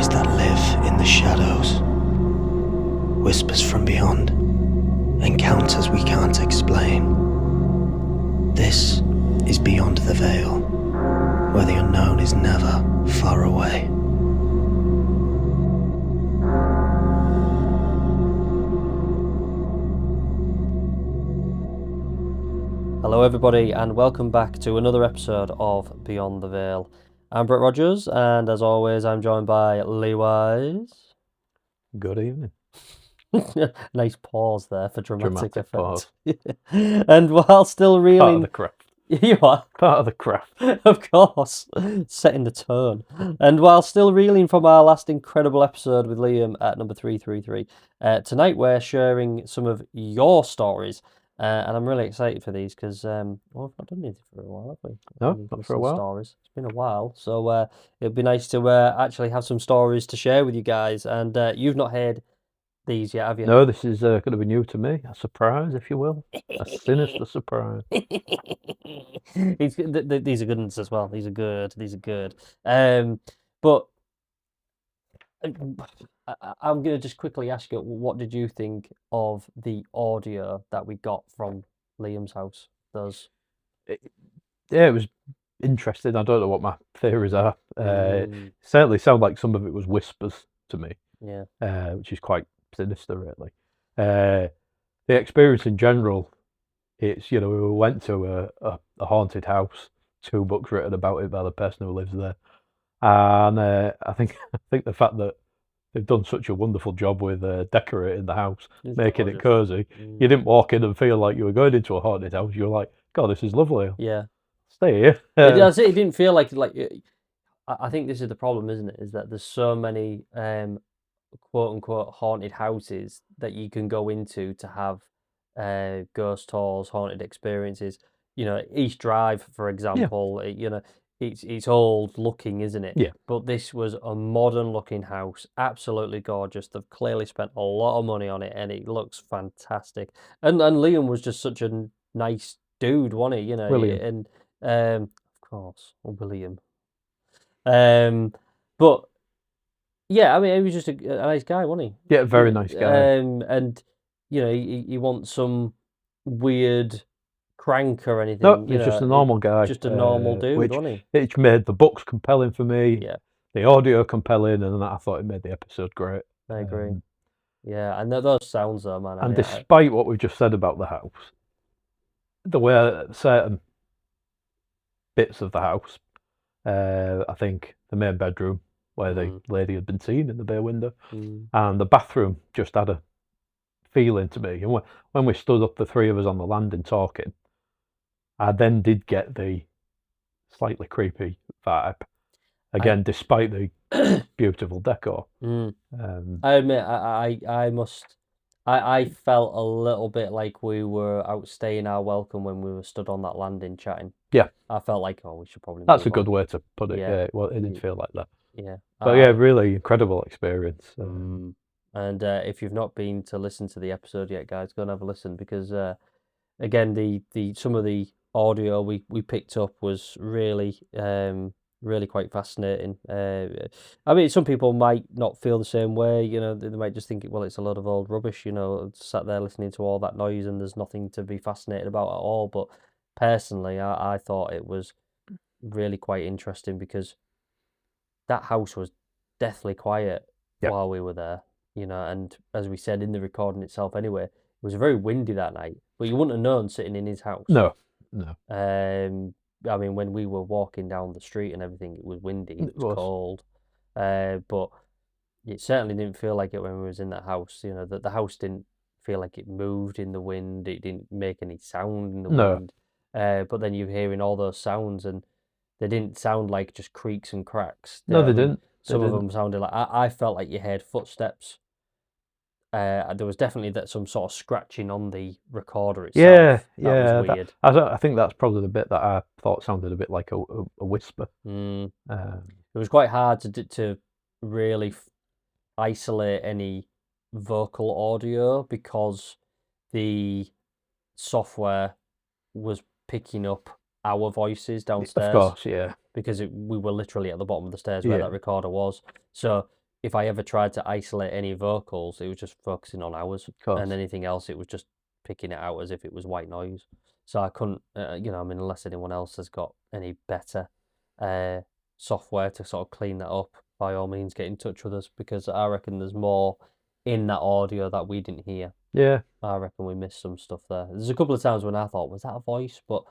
Stories that live in the shadows, whispers from beyond, encounters we can't explain. This is Beyond the Veil, where the unknown is never far away. Hello everybody and welcome back to another episode of Beyond the Veil. I'm Brett Rogers and as always I'm joined by Lee Wise. Good evening. Nice pause there for dramatic effect. Pause. And while still reeling... Part of the craft. You are? Part of the craft. Of course. Setting the tone. And while still reeling from our last incredible episode with Liam at number 333, tonight we're sharing some of your stories. And I'm really excited for these because we've not done anything for a while, have we? No, not for a while. Stories. It's been a while, so it'd be nice to actually have some stories to share with you guys. And you've not heard these yet, have you? No, this is going to be new to me. A surprise, if you will. A sinister surprise. These are good ones as well. These are good. But I'm going to just quickly ask you, what did you think of the audio that we got from Liam's house? Yeah, it was interesting. I don't know what my theories are. Certainly sounded like some of it was whispers to me. Yeah. Which is quite sinister, really. The experience in general, it's, we went to a haunted house, 2 books written about it by the person who lives there. And I think the fact that they've done such a wonderful job with decorating the house, making it cozy. You didn't walk in and feel like you were going into a haunted house. You were like, God, this is lovely. Yeah. Stay here. It didn't feel like I think this is the problem, isn't it? Is that there's so many quote unquote haunted houses that you can go into to have ghost tours, haunted experiences. East Drive, for example. It's old looking, isn't it? Yeah. But this was a modern looking house, absolutely gorgeous. They've clearly spent a lot of money on it, and it looks fantastic. And Liam was just such a nice dude, wasn't he? William. And of course, William. But yeah, I mean, he was just a nice guy, wasn't he? Yeah, very nice guy. And he wants some weird crank or anything. No, he's just a normal guy. Just a normal dude, wasn't he? Which made the books compelling for me. Yeah. The audio compelling, and I thought it made the episode great. I agree. Yeah, and those sounds though, man. And despite what we've just said about the house, the way certain bits of the house, I think the main bedroom where the lady had been seen in the bay window, and the bathroom just had a feeling to me. And when we stood up, the 3 of us on the landing talking, I then did get the slightly creepy vibe. Again, despite the beautiful decor. I admit, I felt a little bit like we were outstaying our welcome when we were stood on that landing chatting. Yeah. I felt like, we should probably That's move a good on. way to put it. Yeah, well, it didn't feel like that. Yeah. But yeah, really incredible experience. And if you've not been to listen to the episode yet, guys, go and have a listen because, again, the some of the audio we picked up was really really quite fascinating. I mean, some people might not feel the same way. They might just think, well, it's a lot of old rubbish. Sat there listening to all that noise and there's nothing to be fascinated about at all. But personally, I thought it was really quite interesting because that house was deathly quiet while we were there. And as we said in the recording itself anyway, it was very windy that night, but you wouldn't have known sitting in his house. No. I mean, when we were walking down the street and everything, it was windy, it was cold, but it certainly didn't feel like it when we was in that house. That the house didn't feel like it moved in the wind, it didn't make any sound in the wind, but then you're hearing all those sounds and they didn't sound like just creaks and cracks. No, they didn't. Some of them sounded like, I felt like you heard footsteps. There was definitely some sort of scratching on the recorder itself. Yeah, was weird. I think that's probably the bit that I thought sounded a bit like a whisper. It was quite hard to really isolate any vocal audio because the software was picking up our voices downstairs. Of course, yeah. Because we were literally at the bottom of the stairs where that recorder was. So if I ever tried to isolate any vocals, it was just focusing on ours, course. and anything else, it was just picking it out as if it was white noise. So I couldn't, unless anyone else has got any better software to sort of clean that up, by all means, get in touch with us, because I reckon there's more in that audio that we didn't hear. Yeah. I reckon we missed some stuff there. There's a couple of times when I thought, was that a voice? But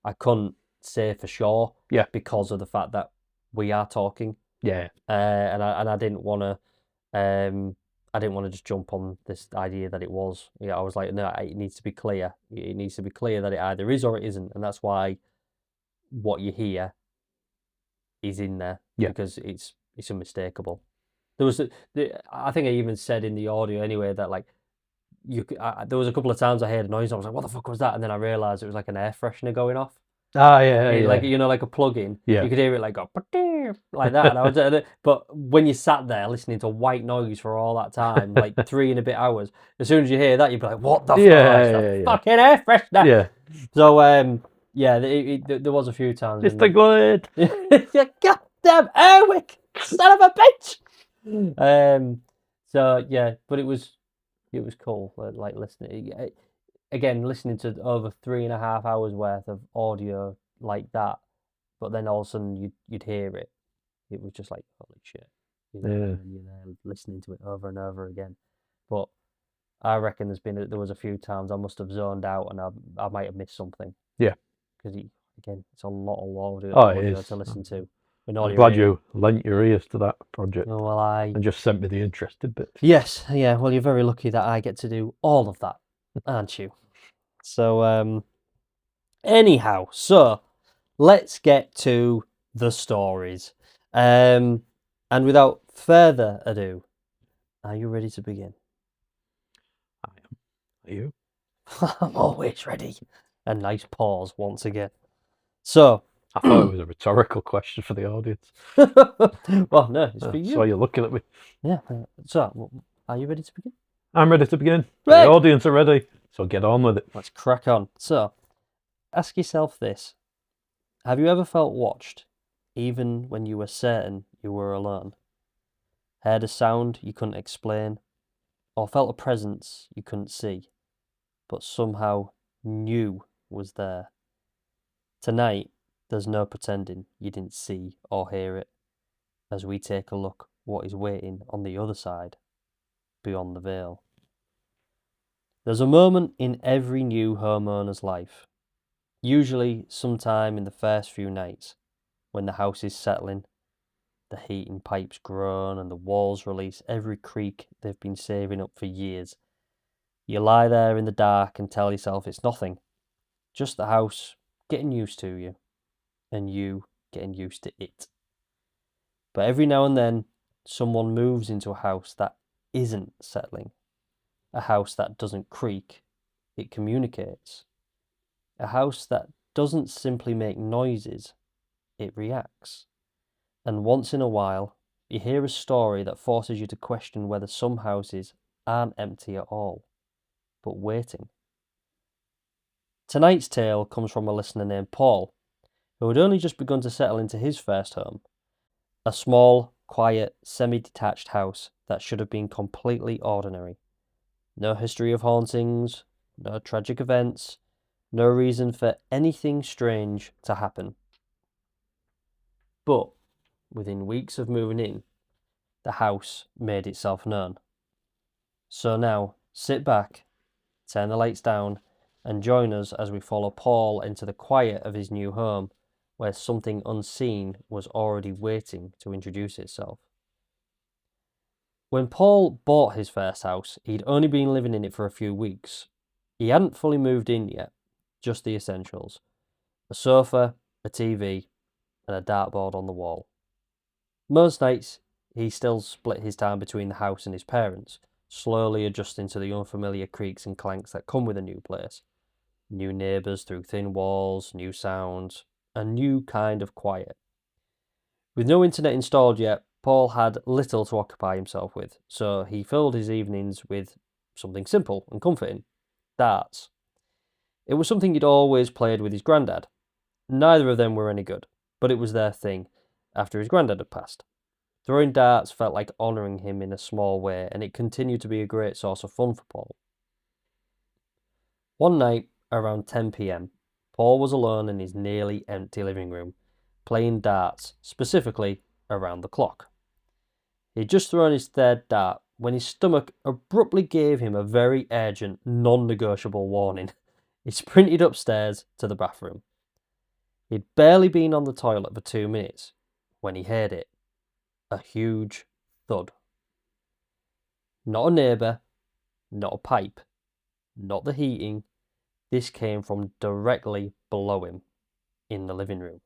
I couldn't say for sure. Yeah. Because of the fact that we are talking. Yeah. And I didn't want to. I didn't want to just jump on this idea that it was. I was like, no, it needs to be clear. It needs to be clear that it either is or it isn't, and that's why what you hear is in there, because it's unmistakable. There was, I think I even said in the audio anyway that like there was a couple of times I heard a noise. I was like, what the fuck was that? And then I realised it was like an air freshener going off. Ah, yeah. Like like a plug-in. Yeah. You could hear it like go like that. And but when you sat there listening to white noise for all that time, like 3 and a bit hours, as soon as you hear that, you'd be like, "What the fuck? It's fucking air freshener!" Yeah. So there was a few times. It's the good. You goddamn Airwick, son of a bitch. So yeah, but it was cool. Like listening. Again, listening to over 3.5 hours worth of audio like that, but then all of a sudden you'd hear it. It was just like, holy shit. And you're there listening to it over and over again. But I reckon there was a few times I must have zoned out and I might have missed something. Yeah. Because again, it's a lot of audio to listen to. I'm glad you lent your ears to that project. Oh, well, and just sent me the interested bits. Yes, yeah. Well, you're very lucky that I get to do all of that, aren't you? So, anyhow, so let's get to the stories. And without further ado, are you ready to begin? I am. Are you? I'm always ready. A nice pause once again. So, I thought it was a rhetorical question for the audience. Well, no, it's for you. So you're looking at me. Yeah. So, are you ready to begin? I'm ready to begin. Right. The audience are ready. So get on with it. Let's crack on. So, ask yourself this. Have you ever felt watched, even when you were certain you were alone? Heard a sound you couldn't explain, or felt a presence you couldn't see, but somehow knew was there? Tonight, there's no pretending you didn't see or hear it, as we take a look what is waiting on the other side, beyond the veil. There's a moment in every new homeowner's life, usually sometime in the first few nights, when the house is settling, the heating pipes groan and the walls release every creak they've been saving up for years. You lie there in the dark and tell yourself it's nothing, just the house getting used to you, and you getting used to it. But every now and then, someone moves into a house that isn't settling. A house that doesn't creak, it communicates. A house that doesn't simply make noises, it reacts. And once in a while, you hear a story that forces you to question whether some houses aren't empty at all, but waiting. Tonight's tale comes from a listener named Paul, who had only just begun to settle into his first home. A small, quiet, semi-detached house that should have been completely ordinary. No history of hauntings, no tragic events, no reason for anything strange to happen. But within weeks of moving in, the house made itself known. So now, sit back, turn the lights down, and join us as we follow Paul into the quiet of his new home, where something unseen was already waiting to introduce itself. When Paul bought his first house, he'd only been living in it for a few weeks. He hadn't fully moved in yet, just the essentials. A sofa, a TV, and a dartboard on the wall. Most nights, he still split his time between the house and his parents, slowly adjusting to the unfamiliar creaks and clanks that come with a new place. New neighbours through thin walls, new sounds, a new kind of quiet. With no internet installed yet, Paul had little to occupy himself with, so he filled his evenings with something simple and comforting: darts. It was something he'd always played with his granddad. Neither of them were any good, but it was their thing after his granddad had passed. Throwing darts felt like honouring him in a small way, and it continued to be a great source of fun for Paul. One night, around 10 p.m, Paul was alone in his nearly empty living room, playing darts, specifically around the clock. He'd just thrown his third dart when his stomach abruptly gave him a very urgent, non-negotiable warning. He sprinted upstairs to the bathroom. He'd barely been on the toilet for 2 minutes when he heard it. A huge thud. Not a neighbour, not a pipe, not the heating. This came from directly below him in the living room.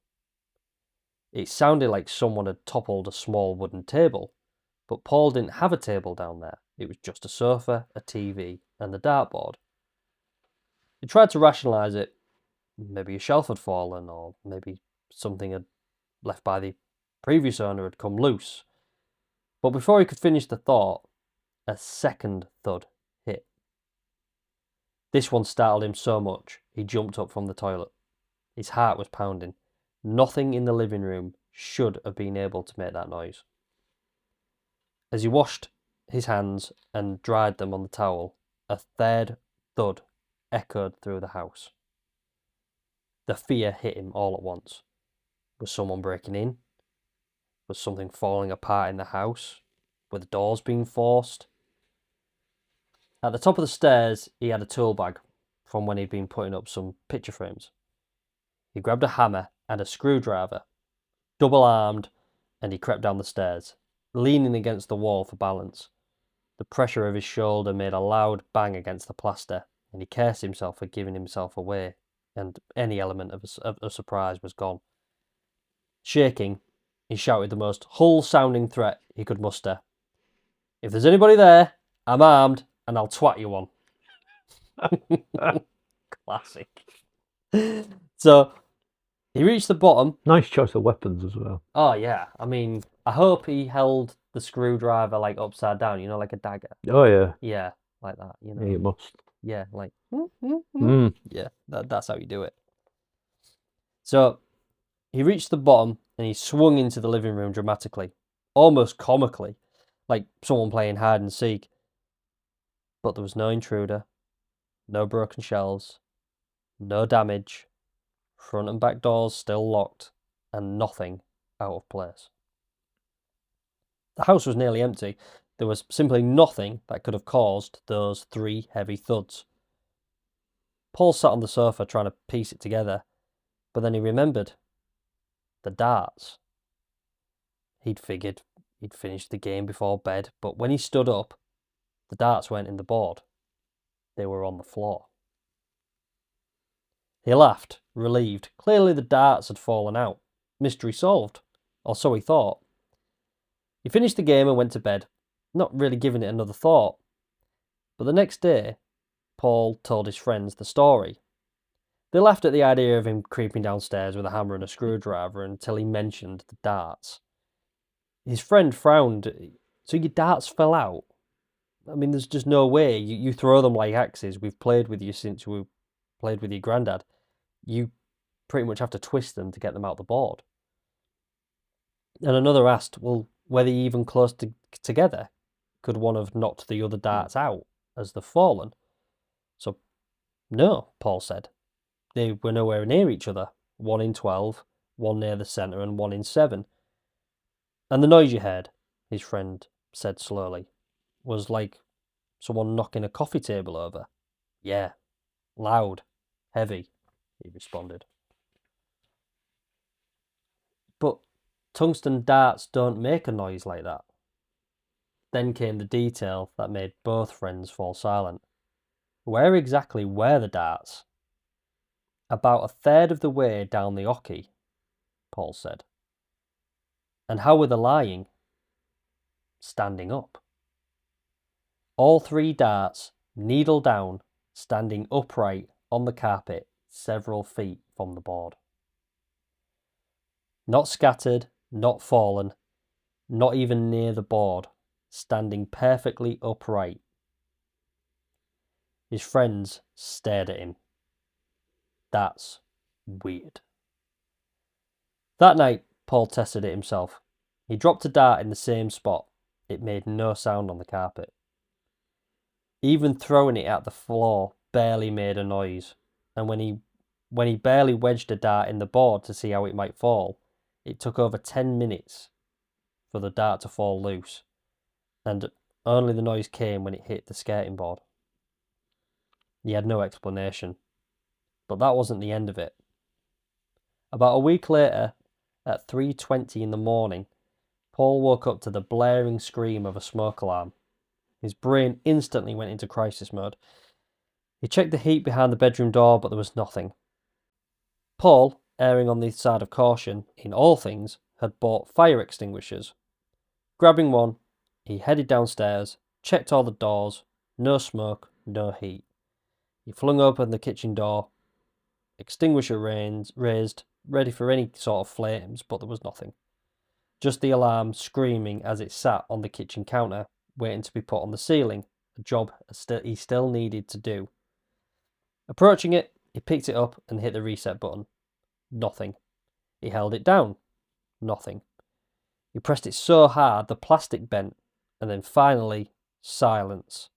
It sounded like someone had toppled a small wooden table, but Paul didn't have a table down there. It was just a sofa, a TV, and the dartboard. He tried to rationalise it. Maybe a shelf had fallen, or maybe something had left by the previous owner had come loose. But before he could finish the thought, a second thud hit. This one startled him so much, he jumped up from the toilet. His heart was pounding. Nothing in the living room should have been able to make that noise. As he washed his hands and dried them on the towel, a third thud echoed through the house. The fear hit him all at once. Was someone breaking in? Was something falling apart in the house? Were the doors being forced? At the top of the stairs, he had a tool bag from when he'd been putting up some picture frames. He grabbed a hammer and a screwdriver, double-armed, and he crept down the stairs, leaning against the wall for balance. The pressure of his shoulder made a loud bang against the plaster, and he cursed himself for giving himself away, and any element of surprise was gone. Shaking, he shouted the most Hull-sounding threat he could muster. "If there's anybody there, I'm armed, and I'll twat you one." Classic. So, he reached the bottom. Nice choice of weapons as well. Oh, yeah. I mean, I hope he held the screwdriver, like, upside down, you know, like a dagger. Oh, yeah. Yeah, like that, you know. Yeah, you must. Yeah, like... Mm. Yeah, that's how you do it. So, he reached the bottom, and he swung into the living room dramatically, almost comically, like someone playing hide and seek. But there was no intruder, no broken shelves, no damage, front and back doors still locked, and nothing out of place. The house was nearly empty. There was simply nothing that could have caused those 3 heavy thuds. Paul sat on the sofa trying to piece it together, but then he remembered the darts. He'd figured he'd finished the game before bed, but when he stood up, the darts weren't in the board. They were on the floor. He laughed, relieved. Clearly the darts had fallen out. Mystery solved, or so he thought. He finished the game and went to bed, not really giving it another thought. But the next day, Paul told his friends the story. They laughed at the idea of him creeping downstairs with a hammer and a screwdriver until he mentioned the darts. His friend frowned. "So your darts fell out? I mean, there's just no way. You throw them like axes. We've played with you since we played with your granddad. You pretty much have to twist them to get them out the board." And another asked, "Well, were they even close together? Could one have knocked the other darts out as they've fallen?" So, no, Paul said. They were nowhere near each other. 1 in 12, 1 near the centre, and 1 in 7. "And the noise you heard," his friend said slowly, "was like someone knocking a coffee table over." "Yeah, loud, heavy," he responded. "But tungsten darts don't make a noise like that." Then came the detail that made both friends fall silent. Where exactly were the darts? "About a third of the way down the oche," Paul said. "And how were they lying?" "Standing up. All 3 darts, needle down, standing upright on the carpet several feet from the board. Not scattered, not fallen, not even near the board, standing perfectly upright." His friends stared at him. "That's weird." That night, Paul tested it himself. He dropped a dart in the same spot. It made no sound on the carpet. Even throwing it at the floor barely made a noise, and when he barely wedged a dart in the board to see how it might fall, it took over 10 minutes for the dart to fall loose, and only the noise came when it hit the skating board. He had no explanation, but that wasn't the end of it. About a week later, at 3:20 in the morning, Paul woke up to the blaring scream of a smoke alarm. His brain instantly went into crisis mode. He checked the heat behind the bedroom door, but there was nothing. Paul, erring on the side of caution in all things, had bought fire extinguishers. Grabbing one, he headed downstairs, checked all the doors, no smoke, no heat. He flung open the kitchen door, extinguisher raised, ready for any sort of flames, but there was nothing. Just the alarm screaming as it sat on the kitchen counter, waiting to be put on the ceiling, a job he still needed to do. Approaching it, he picked it up and hit the reset button. Nothing. He held it down. Nothing. He pressed it so hard the plastic bent, and then finally, silence.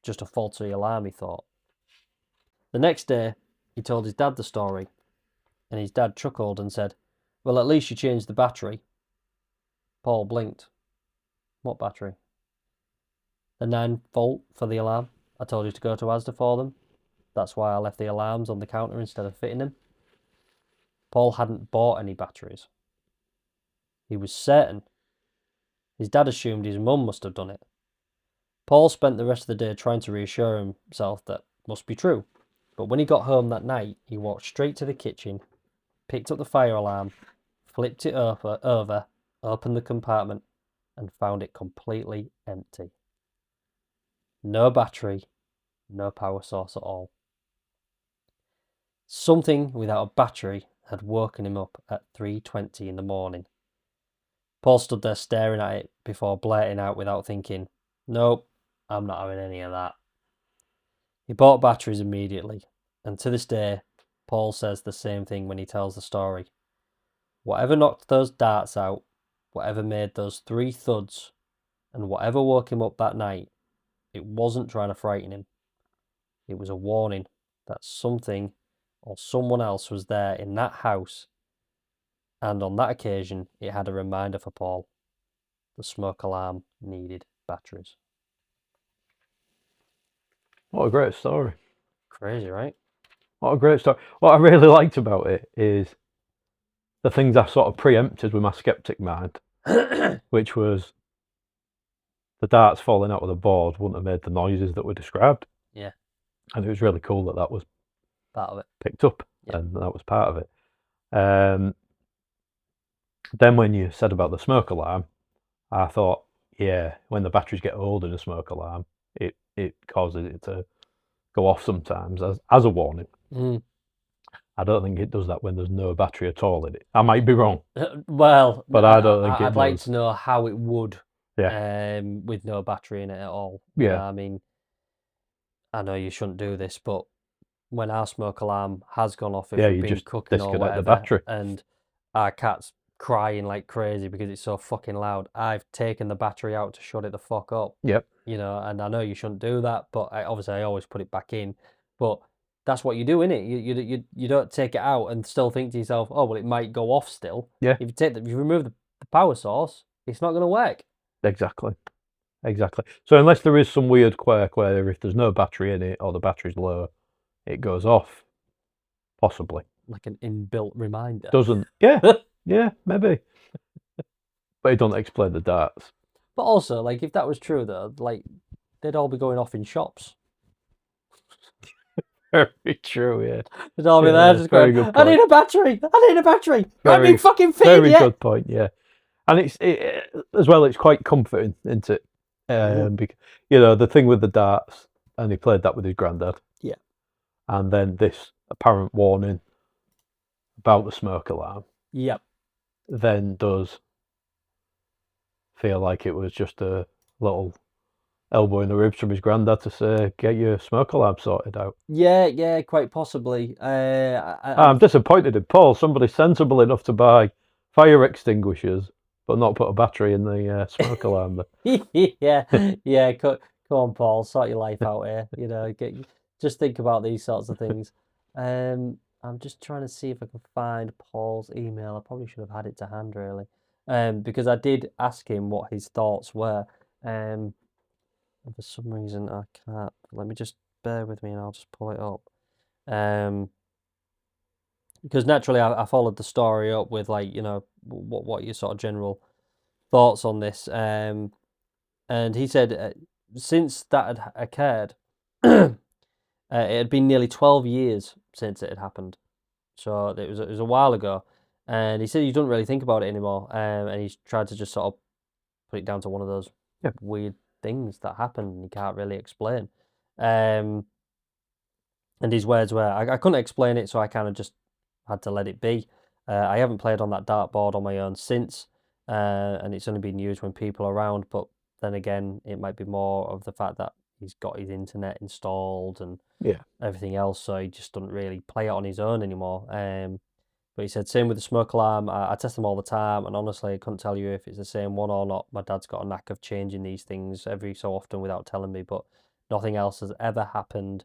Just a faulty alarm, he thought. The next day, he told his dad the story, and his dad chuckled and said, "Well, at least you changed the battery." Paul blinked. "What battery?" "The 9-volt for the alarm. I told you to go to Asda for them. That's why I left the alarms on the counter instead of fitting them." Paul hadn't bought any batteries. He was certain. His dad assumed his mum must have done it. Paul spent the rest of the day trying to reassure himself that must be true. But when he got home that night, he walked straight to the kitchen, picked up the fire alarm, flipped it over, opened the compartment, and found it completely empty. No battery, no power source at all. Something without a battery had woken him up at 3:20 in the morning. Paul stood there staring at it before blurting out without thinking, "Nope, I'm not having any of that." He bought batteries immediately, and to this day, Paul says the same thing when he tells the story. Whatever knocked those darts out, whatever made those 3 thuds, and whatever woke him up that night, it wasn't trying to frighten him. It was a warning that something or someone else was there in that house, and on that occasion, it had a reminder for Paul. The smoke alarm needed batteries. What a great story. Crazy, right? What a great story. What I really liked about it is the things I sort of preempted with my skeptic mind, which was the darts falling out of the board wouldn't have made the noises that were described. Yeah. And it was really cool that that was Part of it. picked up, Yeah. and that was part of it. Then when you said about the smoke alarm, I thought, yeah, when the batteries get old in a smoke alarm, it causes it to go off sometimes as a warning. Mm. I don't think it does that when there's no battery at all in it. I might be wrong. Well, But I don't think I'd it like does. to know how it would, Yeah. with no battery in it at all. Yeah. I mean, I know you shouldn't do this, but when our smoke alarm has gone off, if Yeah, we've you been just cooking or disconnect the whatever, battery. and our cat's crying like crazy because it's so fucking loud, I've taken the battery out to shut it the fuck up. Yep. You know, and I know you shouldn't do that, but I always put it back in. But that's what you do, innit? You don't take it out and still think to yourself, oh well, it might go off still. Yeah. If you remove the power source, it's not going to work. Exactly. So unless there is some weird quirk where if there's no battery in it or the battery's low, it goes off. Possibly. Like an inbuilt reminder. Doesn't. Yeah. Yeah, maybe. But it doesn't explain the darts. But also, like, if that was true, though, like, they'd all be going off in shops. Very true, yeah. They'd all be Yeah, there just very going, good I point. need a battery! I need a battery! I've Very- been fucking feed Very yet! good point, yeah. And it's as well, it's quite comforting, isn't it? Because, the thing with the darts, and he played that with his granddad. Yeah. And then this apparent warning about the smoke alarm Yep. then does feel like it was just a little elbow in the ribs from his granddad to say, get your smoke alarm sorted out. Yeah, quite possibly. I'm disappointed in Paul, somebody sensible enough to buy fire extinguishers, but not put a battery in the smoke alarm. yeah. Come on, Paul, sort your life out here. You know, just think about these sorts of things. I'm just trying to see if I can find Paul's email. I probably should have had it to hand, really, because I did ask him what his thoughts were. And for some reason, I can't. Let me just bear with me, and I'll just pull it up. Because naturally, I followed the story up with, like, you know, what your sort of general thoughts on this. And he said since that had occurred, it had been nearly 12 years since it had happened. So it was a while ago. And he said he doesn't really think about it anymore. And he's tried to just sort of put it down to one of those weird things that happen and he can't really explain. And his words were, I couldn't explain it, so I kind of just had to let it be. I haven't played on that dartboard on my own since, and it's only been used when people are around, but then again, it might be more of the fact that he's got his internet installed and everything else, so he just doesn't really play it on his own anymore. But he said, same with the smoke alarm, I test them all the time, and honestly, I couldn't tell you if it's the same one or not. My dad's got a knack of changing these things every so often without telling me, but nothing else has ever happened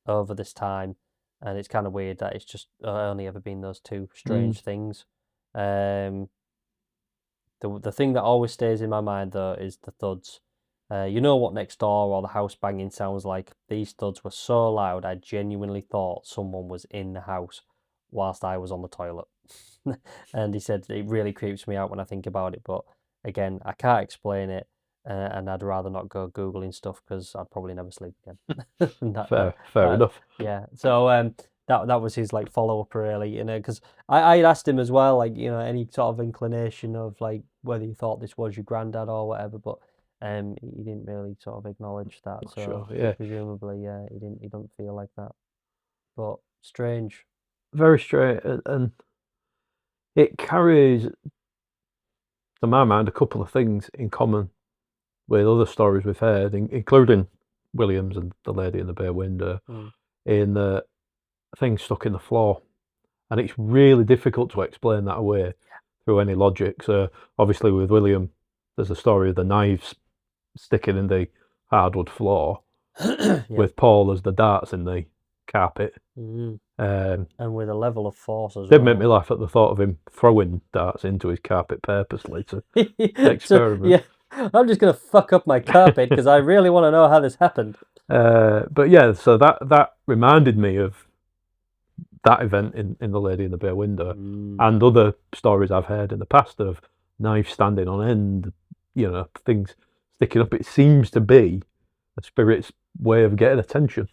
over this time. And it's kind of weird that it's just only ever been those two strange things. The thing that always stays in my mind, though, is the thuds. You know what next door or the house banging sounds like? These thuds were so loud, I genuinely thought someone was in the house whilst I was on the toilet. And he said, it really creeps me out when I think about it. But again, I can't explain it. And I'd rather not go Googling stuff because I'd probably never sleep again. Fair enough. Yeah. So that was his, like, follow up, really, you know, because I had asked him as well, like, you know, any sort of inclination of, like, whether you thought this was your granddad or whatever, but he didn't really sort of acknowledge that. Not so sure, yeah. presumably, he doesn't feel like that. But strange. Very strange, and it carries, to my mind, a couple of things in common with other stories we've heard, including Williams and the lady in the bay window, in the things stuck in the floor. And it's really difficult to explain that away through any logic. So obviously with William, there's a story of the knives sticking in the hardwood floor. With Paul, there's the darts in the carpet. And with a level of force as well. Did make me laugh at the thought of him throwing darts into his carpet purposely to experiment. I'm just going to fuck up my carpet because I really want to know how this happened. But yeah, so that reminded me of that event in The Lady in the Bay Window and other stories I've heard in the past of knives standing on end, you know, things sticking up. It seems to be a spirit's way of getting attention.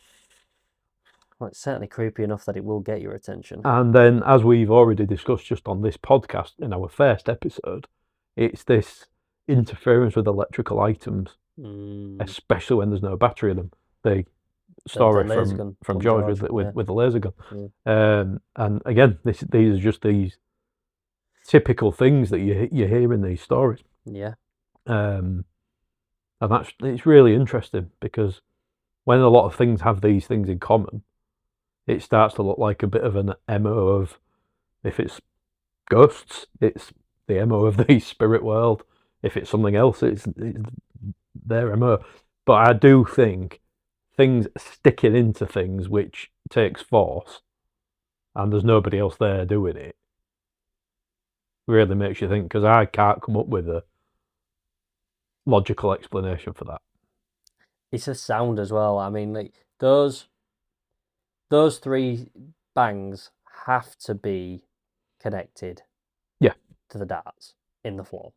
Well, it's certainly creepy enough that it will get your attention. And then, as we've already discussed just on this podcast in our first episode, it's this interference with electrical items, especially when there's no battery in them. The story from George with the laser gun. And again, these are just these typical things that you hear in these stories. Yeah. And it's really interesting because when a lot of things have these things in common, it starts to look like a bit of an MO of, if it's ghosts, it's the MO of the spirit world. If it's something else, it's their MO. But I do think things sticking into things which takes force and there's nobody else there doing it really makes you think, because I can't come up with a logical explanation for that. It's a sound as well. I mean, like those three bangs have to be connected to the darts in the floor.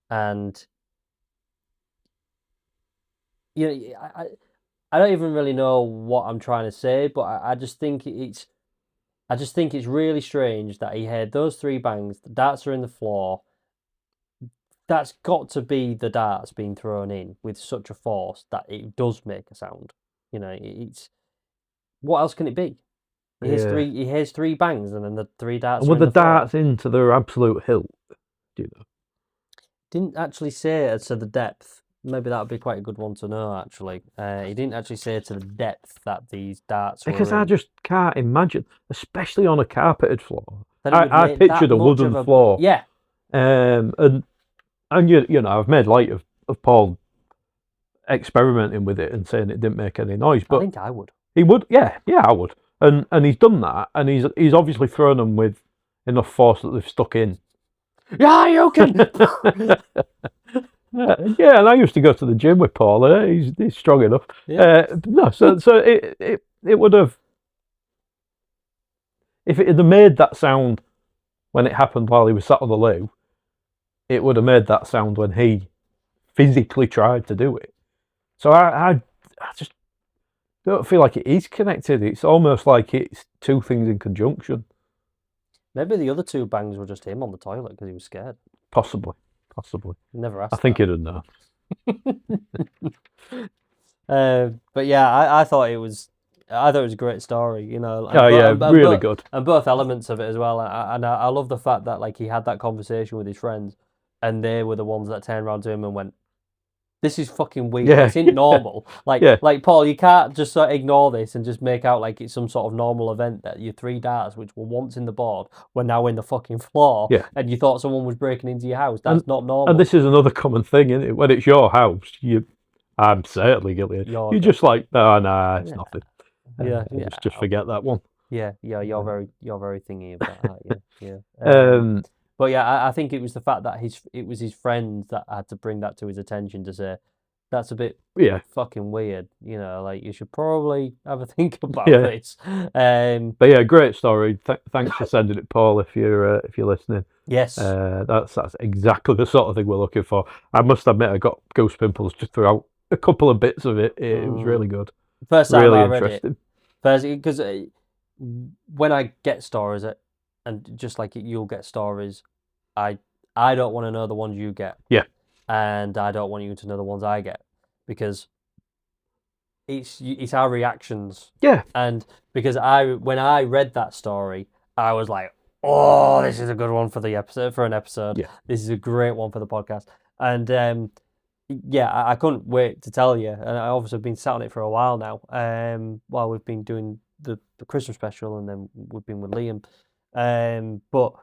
And you know, I don't even really know what I'm trying to say, but I just think it's really strange that he heard those three bangs, the darts are in the floor. That's got to be the darts being thrown in with such a force that it does make a sound. You know, it's what else can it be? He hears three bangs and then the three darts. And were the darts into their absolute hilt? Do you know? Didn't actually say to the depth. Maybe that would be quite a good one to know, actually. He didn't actually say to the depth that these darts were because in. I just can't imagine, especially on a carpeted floor. I pictured a wooden floor. Yeah. And And I've made light of Paul experimenting with it and saying it didn't make any noise, I but think I would. he would, yeah, I would, and he's done that, and he's obviously thrown them with enough force that they've stuck in. Yeah, you can. Yeah, and I used to go to the gym with Paul. He's strong enough. Yeah. No, so it would have, if it had made that sound when it happened while he was sat on the loo, it would have made that sound when he physically tried to do it. So I just don't feel like it is connected. It's almost like it's two things in conjunction. Maybe the other two bangs were just him on the toilet because he was scared. Possibly. Never asked. I think he'd have known. But yeah, I thought it was a great story, Really good. And both elements of it as well. And I love the fact that like he had that conversation with his friends, and they were the ones that turned around to him and went, "This is fucking weird. Yeah, This isn't normal." Like Paul, you can't just sort of ignore this and just make out like it's some sort of normal event that your 3 darts, which were once in the board, were now in the fucking floor. Yeah. And you thought someone was breaking into your house. That's not normal. And this is another common thing, isn't it? When it's your house, I'm certainly guilty. You're just like, nah, it's nothing. Just forget that one. Yeah, you're very thingy about that. Yeah. But yeah, I think it was the fact that it was his friends that had to bring that to his attention to say, that's a bit fucking weird. Like you should probably have a think about this. But yeah, great story. Thanks for sending it, Paul. If you're listening, yes, that's exactly the sort of thing we're looking for. I must admit, I got goose pimples just throughout a couple of bits of it. It was really good. First time really I read interesting. it, because when I get stories, and just like you'll get stories, I don't want to know the ones you get. Yeah. And I don't want you to know the ones I get, because it's our reactions. Yeah. And because when I read that story, I was like, oh, this is a good one for an episode. Yeah. This is a great one for the podcast. And I couldn't wait to tell you. And I obviously have been sat on it for a while now. While we've been doing the Christmas special, and then we've been with Liam. But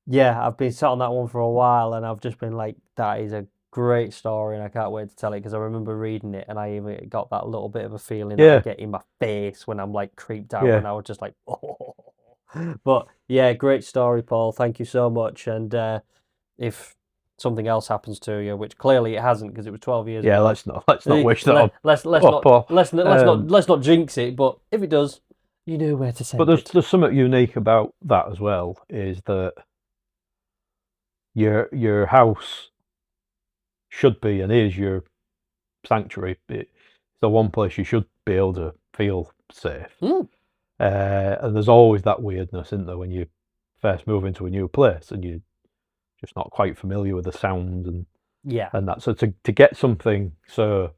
yeah, I've been sat on that one for a while, and I've just been like, that is a great story, and I can't wait to tell it, because I remember reading it, and I even got that little bit of a feeling that I get in my face when I'm like creeped out, and I was just like, oh. But yeah, great story, Paul. Thank you so much. And if something else happens to you, which clearly it hasn't, because it was 12 years ago. Yeah, let's not wish that on. Let's not jinx it. But if it does, you know where to send it. But there's something unique about that as well, is that your house should be and is your sanctuary. It's the one place you should be able to feel safe. And there's always that weirdness, isn't there, when you first move into a new place and you're just not quite familiar with the sounds and that. So to get something so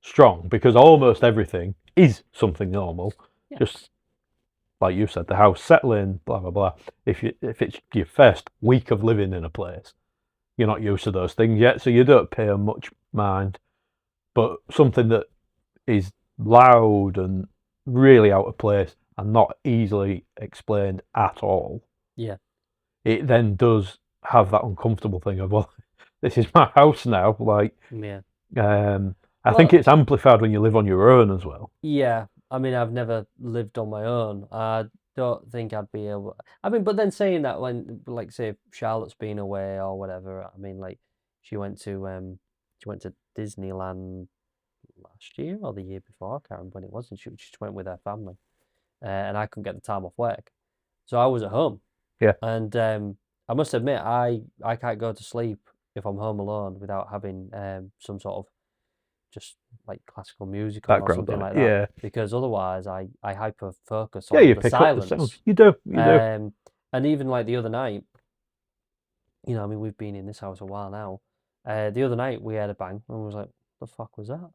strong, because almost everything is something normal, just like you said, the house settling, blah blah blah. If it's your first week of living in a place, you're not used to those things yet, so you don't pay much mind. But something that is loud and really out of place and not easily explained at all, it then does have that uncomfortable thing of, well, this is my house now. Like, I think it's amplified when you live on your own as well. Yeah, I mean, I've never lived on my own. I don't think I'd be able. I mean, but then saying that, when, like, say, if Charlotte's been away or whatever, I mean, like, she went to Disneyland last year or the year before. I can't remember when it was, and she just went with her family, and I couldn't get the time off work, so I was at home. Yeah. And I must admit, I can't go to sleep if I'm home alone without having some sort of just like classical music or something like that. Yeah. Because otherwise I hyper focus Yeah, on you the pick silence. up the sounds. You do. And even like the other night, I mean, we've been in this house a while now. The other night we had a bang and I was like, the fuck was that?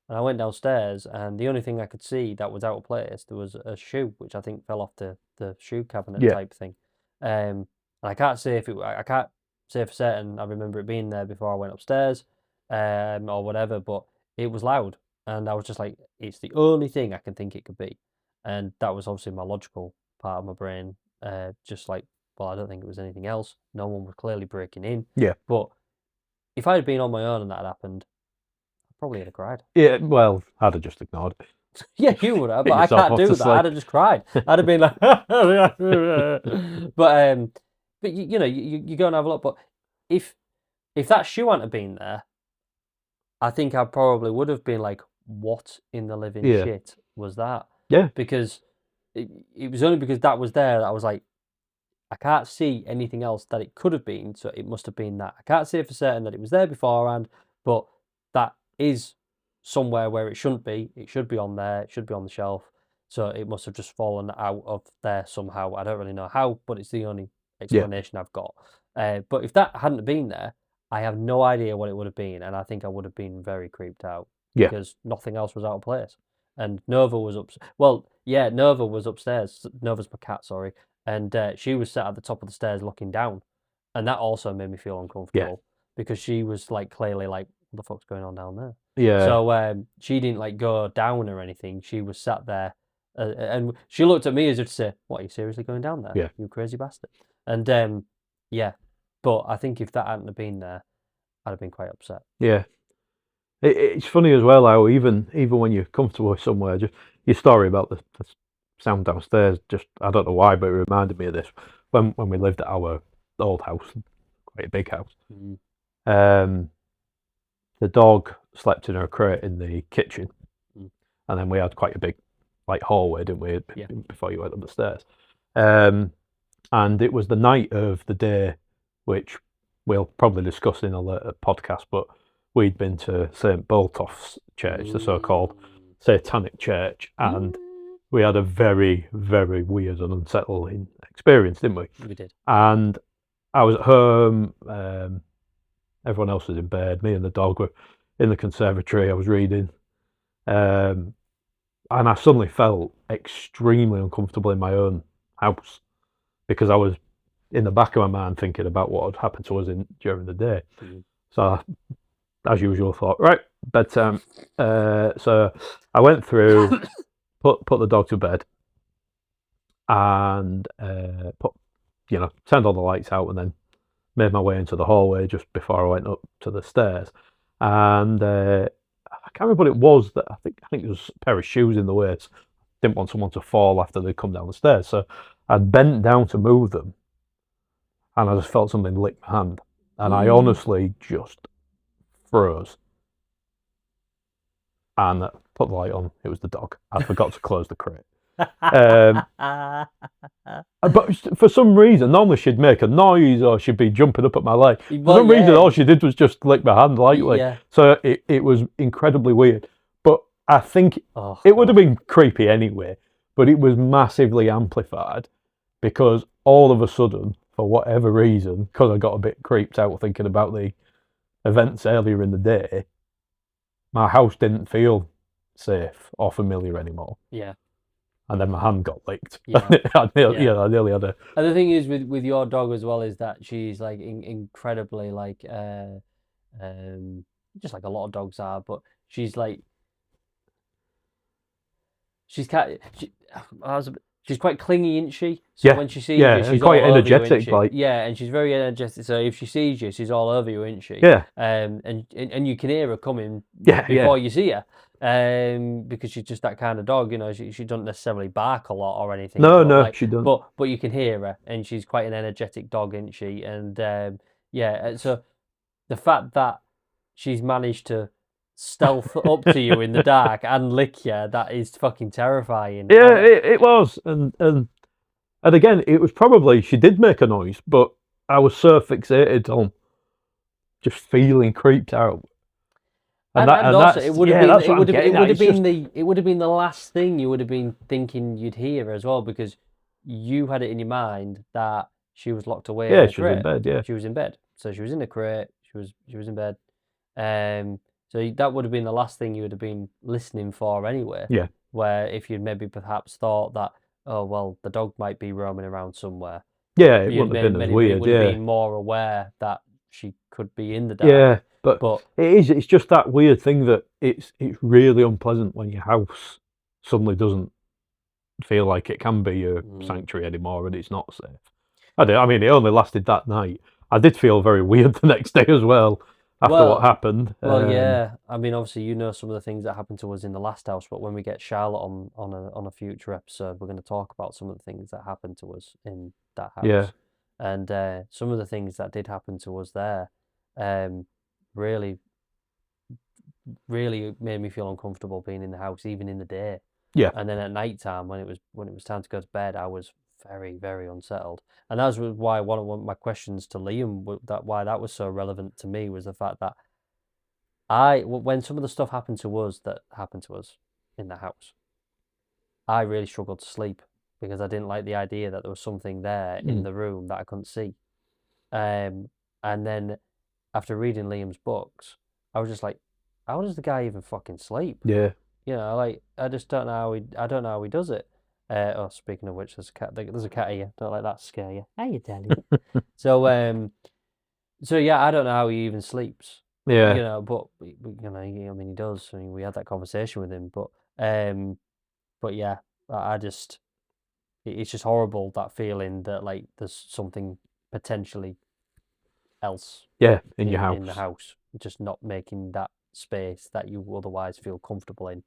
And I went downstairs, and the only thing I could see that was out of place, there was a shoe, which I think fell off the shoe cabinet type thing. And I can't say I can't say for certain I remember it being there before I went upstairs, or whatever, but it was loud, and I was just like, it's the only thing I can think it could be. And that was obviously my logical part of my brain, just like, well, I don't think it was anything else. No one was clearly breaking in. Yeah. But if I had been on my own and that had happened, I probably would have cried. Yeah, well, I'd have just ignored it. Yeah, you would have, but I yourself can't off do to that. I'd have just cried. I'd have been like, but you know, you go and have a look. But if that shoe hadn't have been there, I think I probably would have been like, what in the living shit was that? Yeah. Because it was only because that was there that I was like, I can't see anything else that it could have been, so it must have been that. I can't say for certain that it was there beforehand, but that is somewhere where it shouldn't be. It should be on there. It should be on the shelf. So it must have just fallen out of there somehow. I don't really know how, but it's the only explanation I've got. But if that hadn't been there, I have no idea what it would have been, and I think I would have been very creeped out because nothing else was out of place. And Nova was Nova was upstairs. Nova's my cat, sorry. And she was sat at the top of the stairs looking down. And that also made me feel uncomfortable because she was like clearly like, what the fuck's going on down there? Yeah. So she didn't like go down or anything. She was sat there and she looked at me as if to say, what, are you seriously going down there? Yeah. You crazy bastard. And but I think if that hadn't have been there, I'd have been quite upset. Yeah. It's funny as well how even when you're comfortable somewhere, just your story about the sound downstairs, just I don't know why, but it reminded me of this when we lived at our old house, quite a big house. The dog slept in her crate in the kitchen, and then we had quite a big like hallway, didn't we, before you went up the stairs. And it was the night of the day, which we'll probably discuss in a later podcast, but we'd been to St. Boltoff's Church, the so-called Satanic Church, and we had a very, very weird and unsettling experience, didn't we? We did. And I was at home, everyone else was in bed, me and the dog were in the conservatory, I was reading, and I suddenly felt extremely uncomfortable in my own house because I was in the back of my mind thinking about what had happened to us during the day. So as usual, thought, right, bedtime. So I went through, put the dog to bed, and turned all the lights out, and then made my way into the hallway just before I went up to the stairs. And I can't remember what it was that I think there was a pair of shoes in the way. So didn't want someone to fall after they'd come down the stairs, so I bent down to move them, and I just felt something lick my hand, and I honestly just froze. And put the light on. It was the dog. I forgot to close the crate. But for some reason, normally she'd make a noise or she'd be jumping up at my leg. For some reason, all she did was just lick my hand lightly. Yeah. So it was incredibly weird. But I think it would have been creepy anyway, but it was massively amplified because all of a sudden, for whatever reason, because I got a bit creeped out thinking about the events earlier in the day, my house didn't feel safe or familiar anymore. Yeah. And then my hand got licked. Yeah. I nearly had a... And the thing is with your dog as well is that she's like incredibly like, just like a lot of dogs are, but she's like, she's quite clingy, isn't she? So when she sees you, she's quite energetic. And she's very energetic. So if she sees you, she's all over you, isn't she? Yeah. And you can hear her coming before you see her. Because she's just that kind of dog, you know. She doesn't necessarily bark a lot or anything. No, she doesn't. But you can hear her, and she's quite an energetic dog, isn't she? And so the fact that she's managed to stealth up to you in the dark and lick you, that is fucking terrifying. Yeah, it was, and again, it was probably she did make a noise, but I was so fixated on just feeling creeped out. And also, it would have been the last thing you would have been thinking you'd hear as well, because you had it in your mind that she was locked away. Yeah, she was in bed. Yeah, she was in bed. So she was in the crate. She was in bed. So that would have been the last thing you would have been listening for anyway. Yeah. Where if you'd maybe perhaps thought that, oh well, the dog might be roaming around somewhere. Yeah, it wouldn't have been as weird. You would have been more aware that she could be in the dark. Yeah. But it's just that weird thing that it's really unpleasant when your house suddenly doesn't feel like it can be your sanctuary anymore and it's not safe. I mean, it only lasted that night. I did feel very weird the next day as well. after what happened. Well, yeah. I mean, obviously, you know some of the things that happened to us in the last house, but when we get Charlotte on a future episode, we're going to talk about some of the things that happened to us in that house. Yeah. And some of the things that did happen to us there, really, really made me feel uncomfortable being in the house, even in the day. Yeah. And then at night time, when it was time to go to bed, I was very, very unsettled. And that's why one of my questions to Liam, why that was so relevant to me, was the fact that when some of the stuff happened to us in the house, I really struggled to sleep because I didn't like the idea that there was something there in the room that I couldn't see. And then after reading Liam's books, I was just like, how does the guy even fucking sleep? Yeah. You know, like, I just don't know how he does it. Speaking of which, there's a cat here. Don't let that scare you. How you telling? So yeah, I don't know how he even sleeps. Yeah. You know, but you know, I mean, he does. I mean, we had that conversation with him, but yeah, it's just horrible, that feeling that like there's something potentially else. Yeah, in your house. In the house, just not making that space that you otherwise feel comfortable in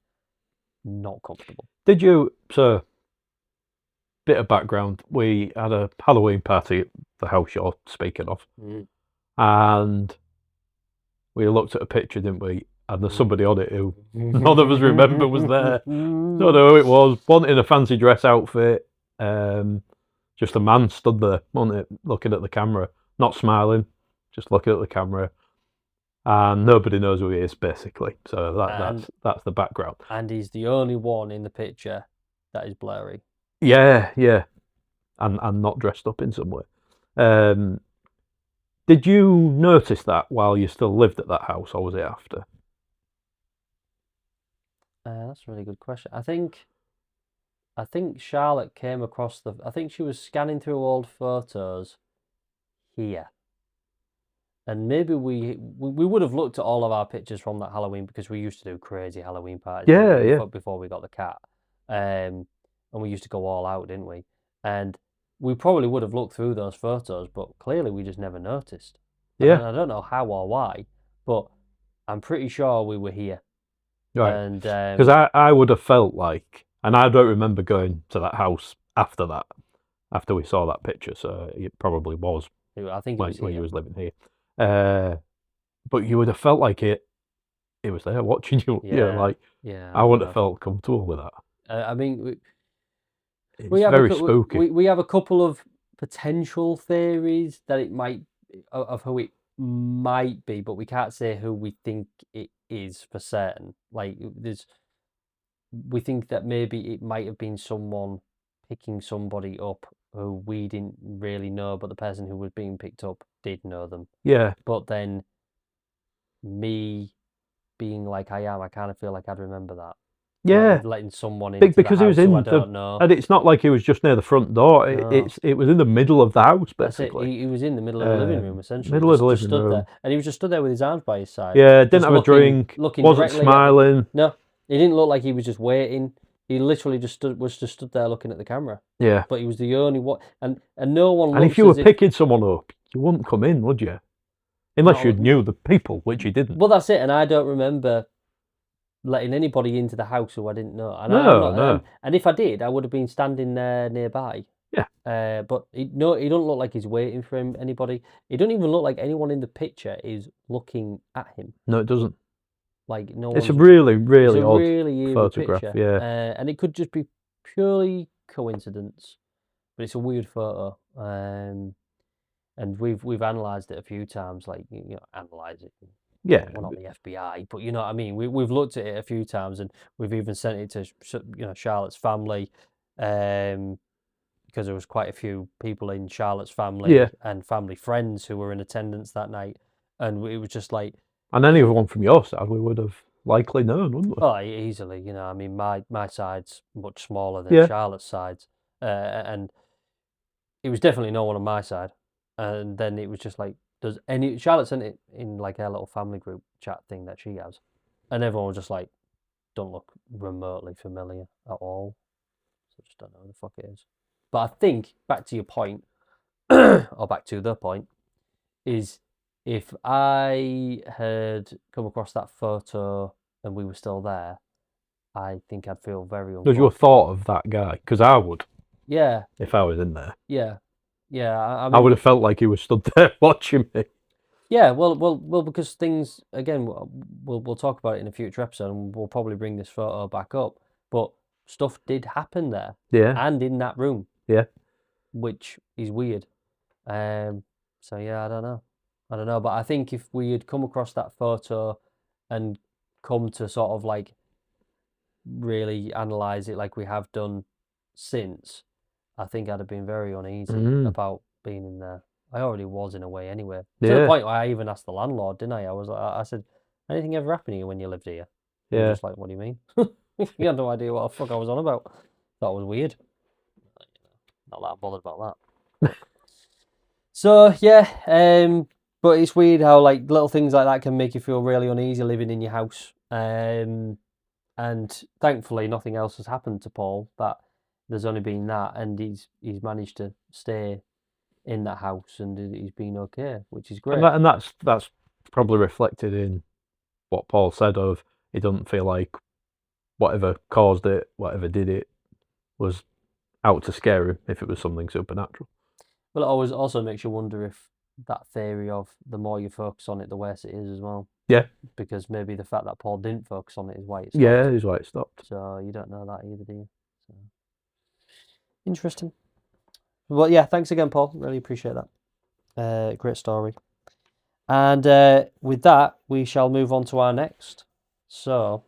not comfortable. Did you? So, bit of background. We had a Halloween party at the house you're speaking of, and we looked at a picture, didn't we? And there's somebody on it who none of us remember was there. Don't know who it was. One in a fancy dress outfit. Just a man stood there, wasn't it, looking at the camera, not smiling, just looking at the camera. And nobody knows who he is, basically. So that's the background. And he's the only one in the picture that is blurry. Yeah, yeah. And not dressed up in some way. Did you notice that while you still lived at that house, or was it after? That's a really good question. I think Charlotte came across I think she was scanning through old photos here. And maybe we would have looked at all of our pictures from that Halloween, because we used to do crazy Halloween parties. Before we got the cat. And we used to go all out, didn't we? And we probably would have looked through those photos, but clearly we just never noticed. Yeah. And I don't know how or why, but I'm pretty sure we were here. Right. And because I would have felt like, and I don't remember going to that house after that, after we saw that picture, so it probably was. I think when you was living here. But you would have felt like it was there watching you. I wouldn't have felt comfortable with that. I mean, it's very spooky. We have a couple of potential theories that it might, of who it might be, but we can't say who we think it is for certain. Like, we think that maybe it might have been someone picking somebody up who we didn't really know, but the person who was being picked up did know them. Yeah. But then me being like I am, I kind of feel like I'd remember that. Yeah. Like letting someone into because the house it was in who I don't know. And it's not like he was just near the front door. No. It was in the middle of the house, That's it. basically. He was in the middle of the living room, essentially. Middle of the living room. There. And he was just stood there with his arms by his side. Yeah, didn't have a drink, wasn't smiling. No, he didn't look like he was just waiting. He literally was just stood there looking at the camera. Yeah. But he was the only one, and no one. And if you were picking someone up, you wouldn't come in, would you? Unless you knew the people, which you didn't. Well, that's it. And I don't remember letting anybody into the house who I didn't know. And No. And if I did, I would have been standing there nearby. Yeah. But he don't look like he's waiting for anybody. He don't even look like anyone in the picture is looking at him. No, it doesn't. Like no. It's a really, really odd really photograph. Picture. Yeah. And it could just be purely coincidence, but it's a weird photo. And we've analysed it a few times, like analyse it. Yeah, we're not the FBI, but you know what I mean. We've looked at it a few times, and we've even sent it to Charlotte's family, because there was quite a few people in Charlotte's family and family friends who were in attendance that night, and it was just like. And anyone from your side, we would have likely known, wouldn't we? Oh, easily. I mean, my side's much smaller than Charlotte's side's, and it was definitely no one on my side. And then it was just like, Charlotte sent it in like her little family group chat thing that she has, and everyone was just like, don't look remotely familiar at all. So I just don't know who the fuck it is. But I think back to your point, or back to the point, is if I had come across that photo and we were still there, I think I'd feel very Does your uncomfortable. thought of that guy? Because I would, Yeah, if I was in there. yeah, yeah. I I mean, would have felt like he was stood there watching me. yeah. Well, because things again, we'll talk about it in a future episode, and we'll probably bring this photo back up. But stuff did happen there Yeah, and in that room, yeah. which is weird. So yeah, I don't know, but I think if we had come across that photo and come to sort of like really analyze it like we have done since, I think I'd have been very uneasy about being in there. I already was in a way anyway. To the Yeah, point where I even asked the landlord, didn't I? I said, anything ever happened to you when you lived here? He was yeah. just like, what do you mean? He had no idea what the fuck I was on about. Thought it was weird. Not that I'm bothered about that. So yeah, but it's weird how like little things like that can make you feel really uneasy living in your house. And thankfully nothing else has happened to Paul. That there's only been that, and he's managed to stay in that house, and he's been okay, which is great. And that's probably reflected in what Paul said of he doesn't feel like whatever caused it, whatever did it, was out to scare him if it was something supernatural. Well, it always also makes you wonder if that theory of the more you focus on it, the worse it is as well. Yeah. Because maybe the fact that Paul didn't focus on it is why it stopped. Yeah, is why it stopped. So you don't know that either, do you? So. Interesting. Well, yeah, thanks again, Paul. Really appreciate that. Great story. And with that, we shall move on to our next. So,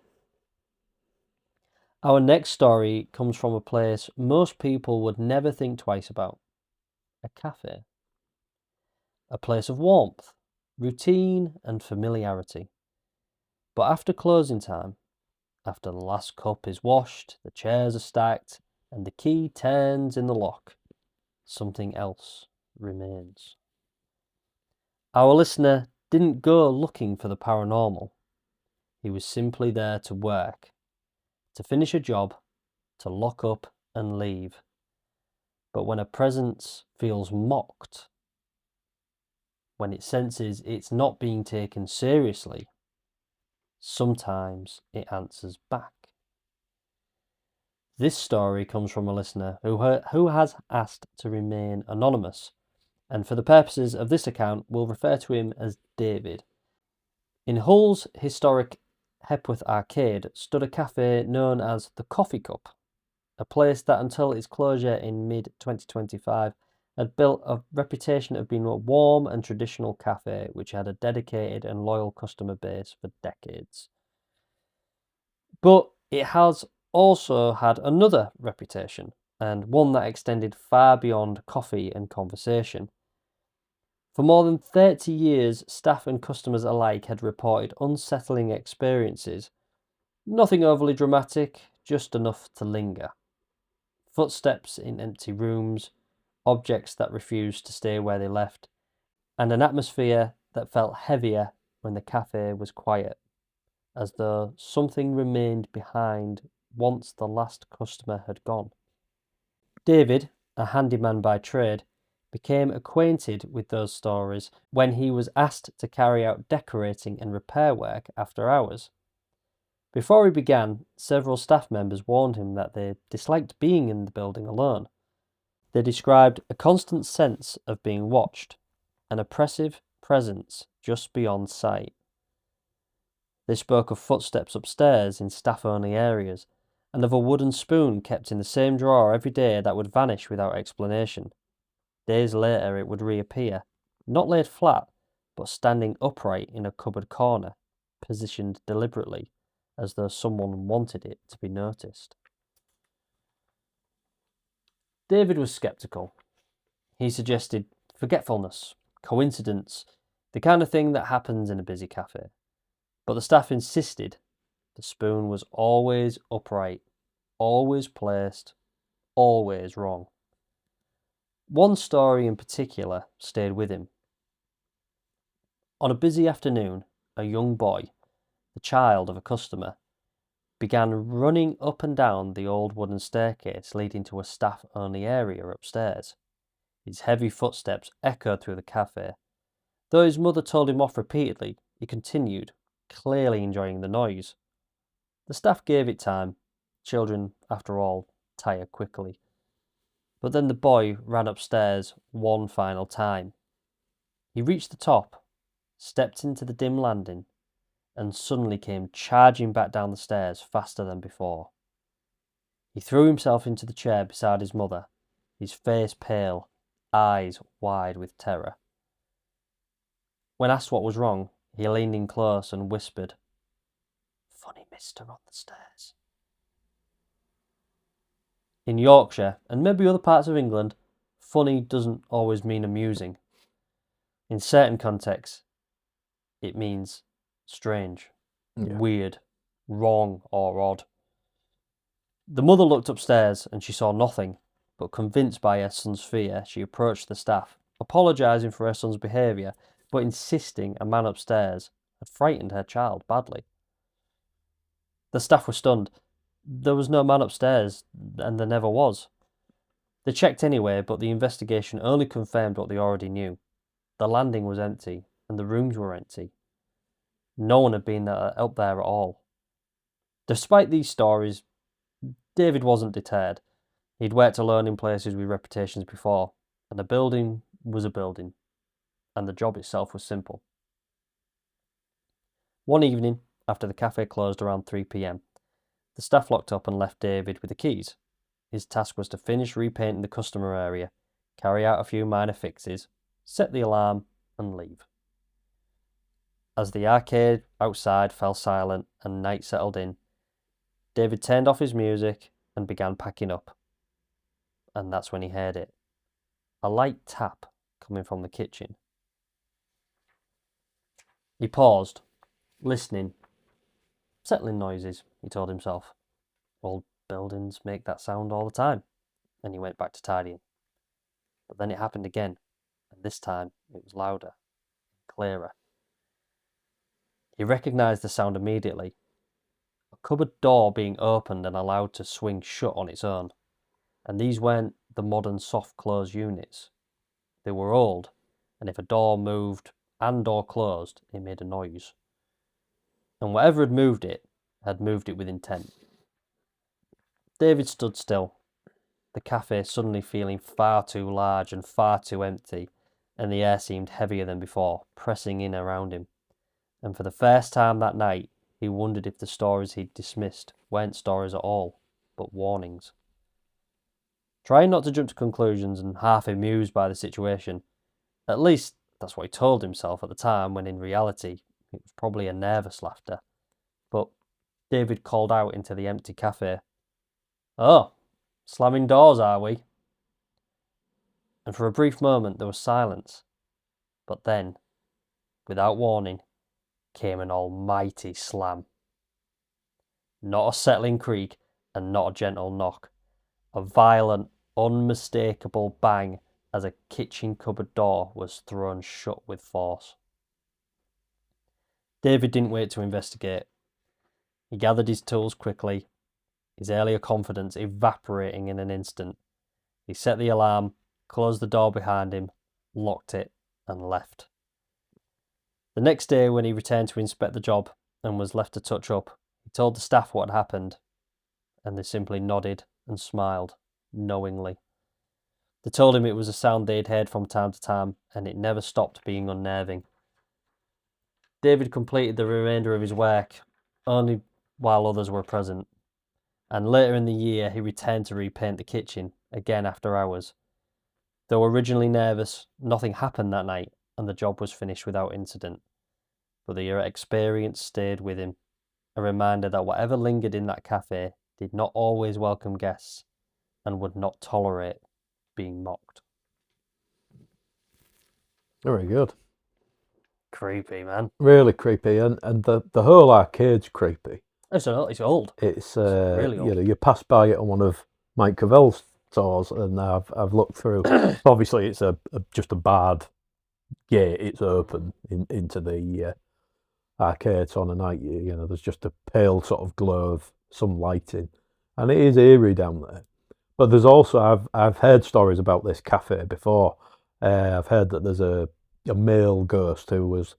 our next story comes from a place most people would never think twice about. A cafe. A place of warmth, routine and familiarity. But after closing time, after the last cup is washed, the chairs are stacked, and the key turns in the lock, something else remains. Our listener didn't go looking for the paranormal. He was simply there to work, to finish a job, to lock up and leave. But when a presence feels mocked, when it senses it's not being taken seriously, sometimes it answers back. This story comes from a listener who has asked to remain anonymous, and for the purposes of this account, we'll refer to him as David. In Hull's historic Hepworth Arcade stood a cafe known as the Coffee Cup, a place that until its closure in mid-2025 had built a reputation of being a warm and traditional cafe which had a dedicated and loyal customer base for decades. But it has also had another reputation, and one that extended far beyond coffee and conversation. For more than 30 years, staff and customers alike had reported unsettling experiences. Nothing overly dramatic, just enough to linger. Footsteps in empty rooms, objects that refused to stay where they left, and an atmosphere that felt heavier when the cafe was quiet, as though something remained behind once the last customer had gone. David, a handyman by trade, became acquainted with those stories when he was asked to carry out decorating and repair work after hours. Before he began, several staff members warned him that they disliked being in the building alone. They described a constant sense of being watched, an oppressive presence just beyond sight. They spoke of footsteps upstairs in staff-only areas, and of a wooden spoon kept in the same drawer every day that would vanish without explanation. Days later it would reappear, not laid flat, but standing upright in a cupboard corner, positioned deliberately, as though someone wanted it to be noticed. David was sceptical. He suggested forgetfulness, coincidence, the kind of thing that happens in a busy cafe. But the staff insisted the spoon was always upright, always placed, always wrong. One story in particular stayed with him. On a busy afternoon, a young boy, the child of a customer, began running up and down the old wooden staircase leading to a staff-only area upstairs. His heavy footsteps echoed through the cafe, Though his mother told him off repeatedly, he continued, clearly enjoying the noise. The staff gave it time. Children, after all, tire quickly. But then the boy ran upstairs one final time. He reached the top, stepped into the dim landing, and suddenly came charging back down the stairs faster than before. He threw himself into the chair beside his mother, his face pale, eyes wide with terror. When asked what was wrong, he leaned in close and whispered, "Funny mister on the stairs." In Yorkshire, and maybe other parts of England, funny doesn't always mean amusing. In certain contexts, it means strange, weird, wrong, or odd. The mother looked upstairs and she saw nothing, but convinced by her son's fear, she approached the staff, apologising for her son's behaviour, but insisting a man upstairs had frightened her child badly. The staff were stunned. There was no man upstairs, and there never was. They checked anyway, but the investigation only confirmed what they already knew. The landing was empty, and the rooms were empty. No one had been up there at all. Despite these stories, David wasn't deterred. He'd worked alone in places with reputations before, and a building was a building, and the job itself was simple. One evening, after the cafe closed around 3 p.m, the staff locked up and left David with the keys. His task was to finish repainting the customer area, carry out a few minor fixes, set the alarm, and leave. As the arcade outside fell silent and night settled in, David turned off his music and began packing up. And that's when he heard it. A light tap coming from the kitchen. He paused, listening. Settling noises, he told himself. Old buildings make that sound all the time. And he went back to tidying. But then it happened again, and this time it was louder, clearer. He recognised the sound immediately. A cupboard door being opened and allowed to swing shut on its own. And these weren't the modern soft close units. They were old, and if a door moved and or closed, it made a noise. And whatever had moved it with intent. David stood still, the cafe suddenly feeling far too large and far too empty, and the air seemed heavier than before, pressing in around him. And for the first time that night, he wondered if the stories he'd dismissed weren't stories at all, but warnings. Trying not to jump to conclusions and half amused by the situation, at least that's what he told himself at the time, when in reality it was probably a nervous laughter. But David called out into the empty cafe, "Oh, slamming doors, are we?" And for a brief moment there was silence. But then, without warning, came an almighty slam. Not a settling creak and not a gentle knock. A violent, unmistakable bang as a kitchen cupboard door was thrown shut with force. David didn't wait to investigate. He gathered his tools quickly, his earlier confidence evaporating in an instant. He set the alarm, closed the door behind him, locked it, and left. The next day, when he returned to inspect the job and was left to touch up, he told the staff what had happened, and they simply nodded and smiled, knowingly. They told him it was a sound they'd heard from time to time, and it never stopped being unnerving. David completed the remainder of his work, only while others were present, and later in the year he returned to repaint the kitchen, again after hours. Though originally nervous, nothing happened that night, and the job was finished without incident. But the experience stayed with him, a reminder that whatever lingered in that cafe did not always welcome guests, and would not tolerate being mocked. Very good. Creepy, man. Really creepy, and the whole arcade's creepy. It's old. It's really old. You know, you pass by it on one of Mike Cavell's tours, and I've looked through. Obviously, it's just a barred gate. It's open into the arcade. So on a night, you know, there's just a pale sort of glow of some lighting, and it is eerie down there. But there's also I've heard stories about this cafe before. I've heard that there's a male ghost who was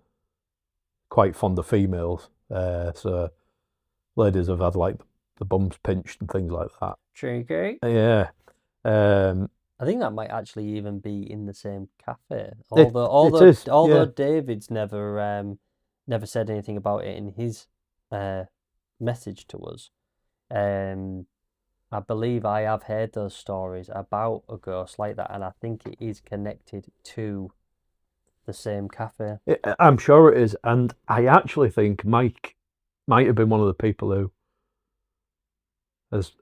quite fond of females. So ladies have had like the bums pinched and things like that. Cheeky. Yeah. I think that might actually even be in the same cafe. It is, Although yeah. David's never said anything about it in his message to us. I believe I have heard those stories about a ghost like that, and I think it is connected to the same cafe. I'm sure it is, and I actually think Mike might have been one of the people who has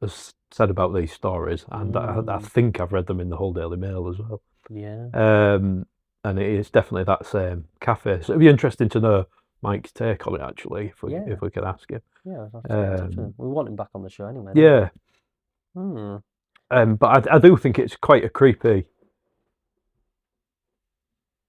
said about these stories, and I think I've read them in the Hull Daily Mail as well. Yeah. And it is definitely that same cafe. So it'd be interesting to know Mike's take on it, actually, if we could ask him. Yeah, we'll have to get in touch with him. We want him back on the show anyway. Yeah. Hmm. But I do think it's quite a creepy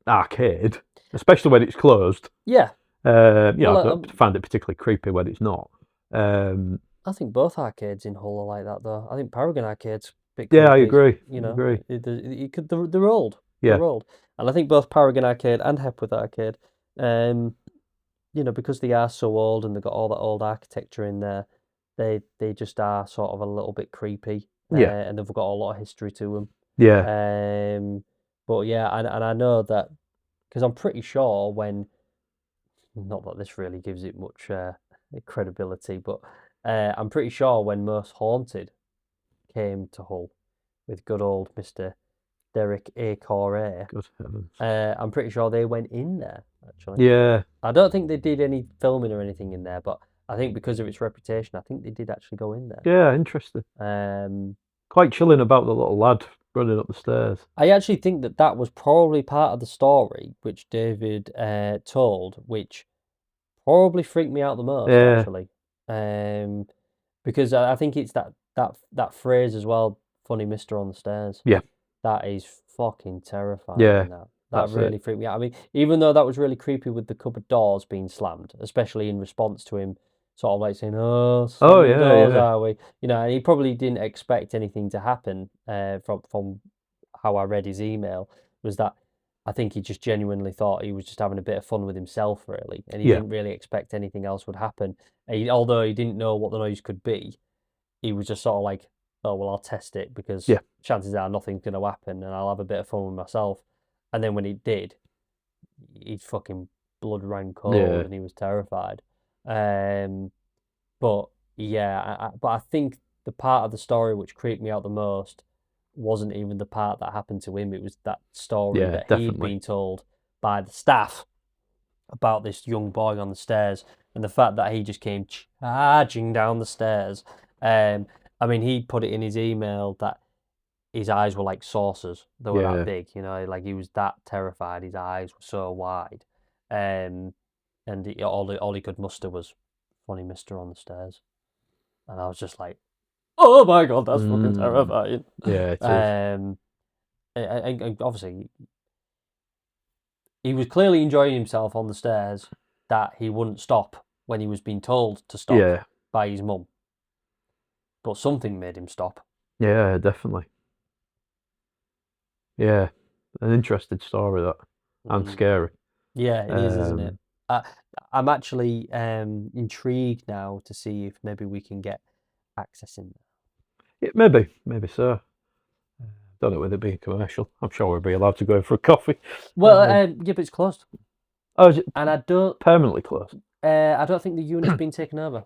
arcade, especially when it's closed. Yeah. I don't find it particularly creepy when it's not. I think both arcades in Hull are like that, though. I think Paragon Arcade's a bit Yeah, I creepy, agree. You know, agree. They're old. Yeah. They're old. And I think both Paragon Arcade and Hepworth Arcade, you know, because they are so old and they've got all that old architecture in there, they just are sort of a little bit creepy. Yeah. And they've got a lot of history to them. Yeah. But yeah, and I know that because I'm pretty sure when, not that this really gives it much credibility, but I'm pretty sure when Most Haunted came to Hull with good old Mr. Derek A. Correa, Good heavens. I'm pretty sure they went in there, actually. Yeah. I don't think they did any filming or anything in there, but I think because of its reputation, I think they did actually go in there. Yeah, interesting. Quite chilling about the little lad running up the stairs. I actually think that was probably part of the story which David told, which probably freaked me out the most, actually. Because I think it's that phrase as well, funny mister on the stairs. Yeah. That is fucking terrifying. Yeah, That really freaked me out. I mean, even though that was really creepy with the cupboard doors being slammed, especially in response to him sort of like saying, doors are we? You know, and he probably didn't expect anything to happen from how I read his email, was that I think he just genuinely thought he was just having a bit of fun with himself, really, and he didn't really expect anything else would happen. Although he didn't know what the noise could be, he was just sort of like, oh, well, I'll test it because chances are nothing's going to happen and I'll have a bit of fun with myself. And then when it did, his fucking blood ran cold and he was terrified. But yeah, but I think the part of the story which creeped me out the most wasn't even the part that happened to him. It was that story that he'd been told by the staff about this young boy on the stairs, and the fact that he just came charging down the stairs. I mean, he put it in his email that his eyes were like saucers. They were that big, you know, like he was that terrified. His eyes were so wide. And all he could muster was funny mister on the stairs. And I was just like, oh my God, that's fucking terrifying. Yeah, it is. And obviously, he was clearly enjoying himself on the stairs, that he wouldn't stop when he was being told to stop by his mum. But something made him stop. Yeah, definitely. Yeah, an interesting story, that, and scary. Yeah, it is, isn't it? I'm actually intrigued now to see if maybe we can get access in there. Yeah, maybe so. Don't know whether it be commercial. I'm sure we'll be allowed to go for a coffee. Well, yeah, but it's closed. Oh, is it? And I don't permanently closed. I don't think the unit's been taken over.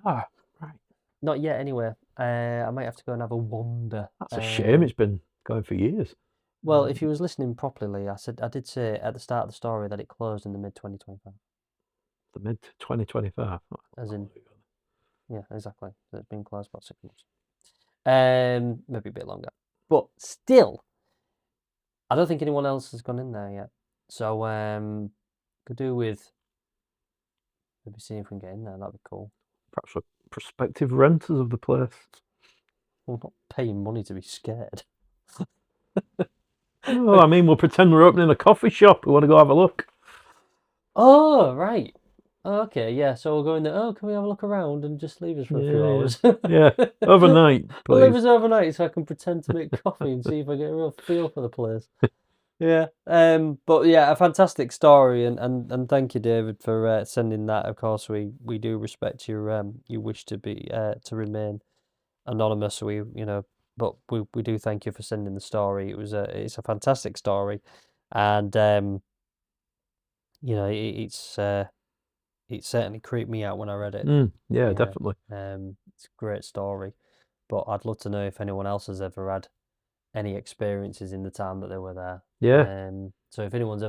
Ah, right. Not yet, anyway. I might have to go and have a wander. That's a shame. It's been going for years. Well, if you was listening properly, I did say at the start of the story that it closed in the mid-2025. The mid-2025? As in, yeah, exactly. It's been closed about 6 months. Maybe a bit longer. But still, I don't think anyone else has gone in there yet. So, could do with maybe seeing if we can get in there. That'd be cool. Perhaps for prospective renters of the place. We're not paying money to be scared. Oh, I mean, we'll pretend we're opening a coffee shop. We want to go have a look. Oh, right. Okay, yeah. So we'll go in there. Oh, can we have a look around and just leave us for a few hours? Yeah, overnight. We'll leave us overnight so I can pretend to make coffee and see if I get a real feel for the place. Yeah. But yeah, a fantastic story, and thank you, David, for sending that. Of course, we do respect your wish to be to remain anonymous. But we do thank you for sending the story. It's a fantastic story, and it certainly creeped me out when I read it. Yeah, definitely. It's a great story, but I'd love to know if anyone else has ever had any experiences in the time that they were there. Yeah. So if anyone's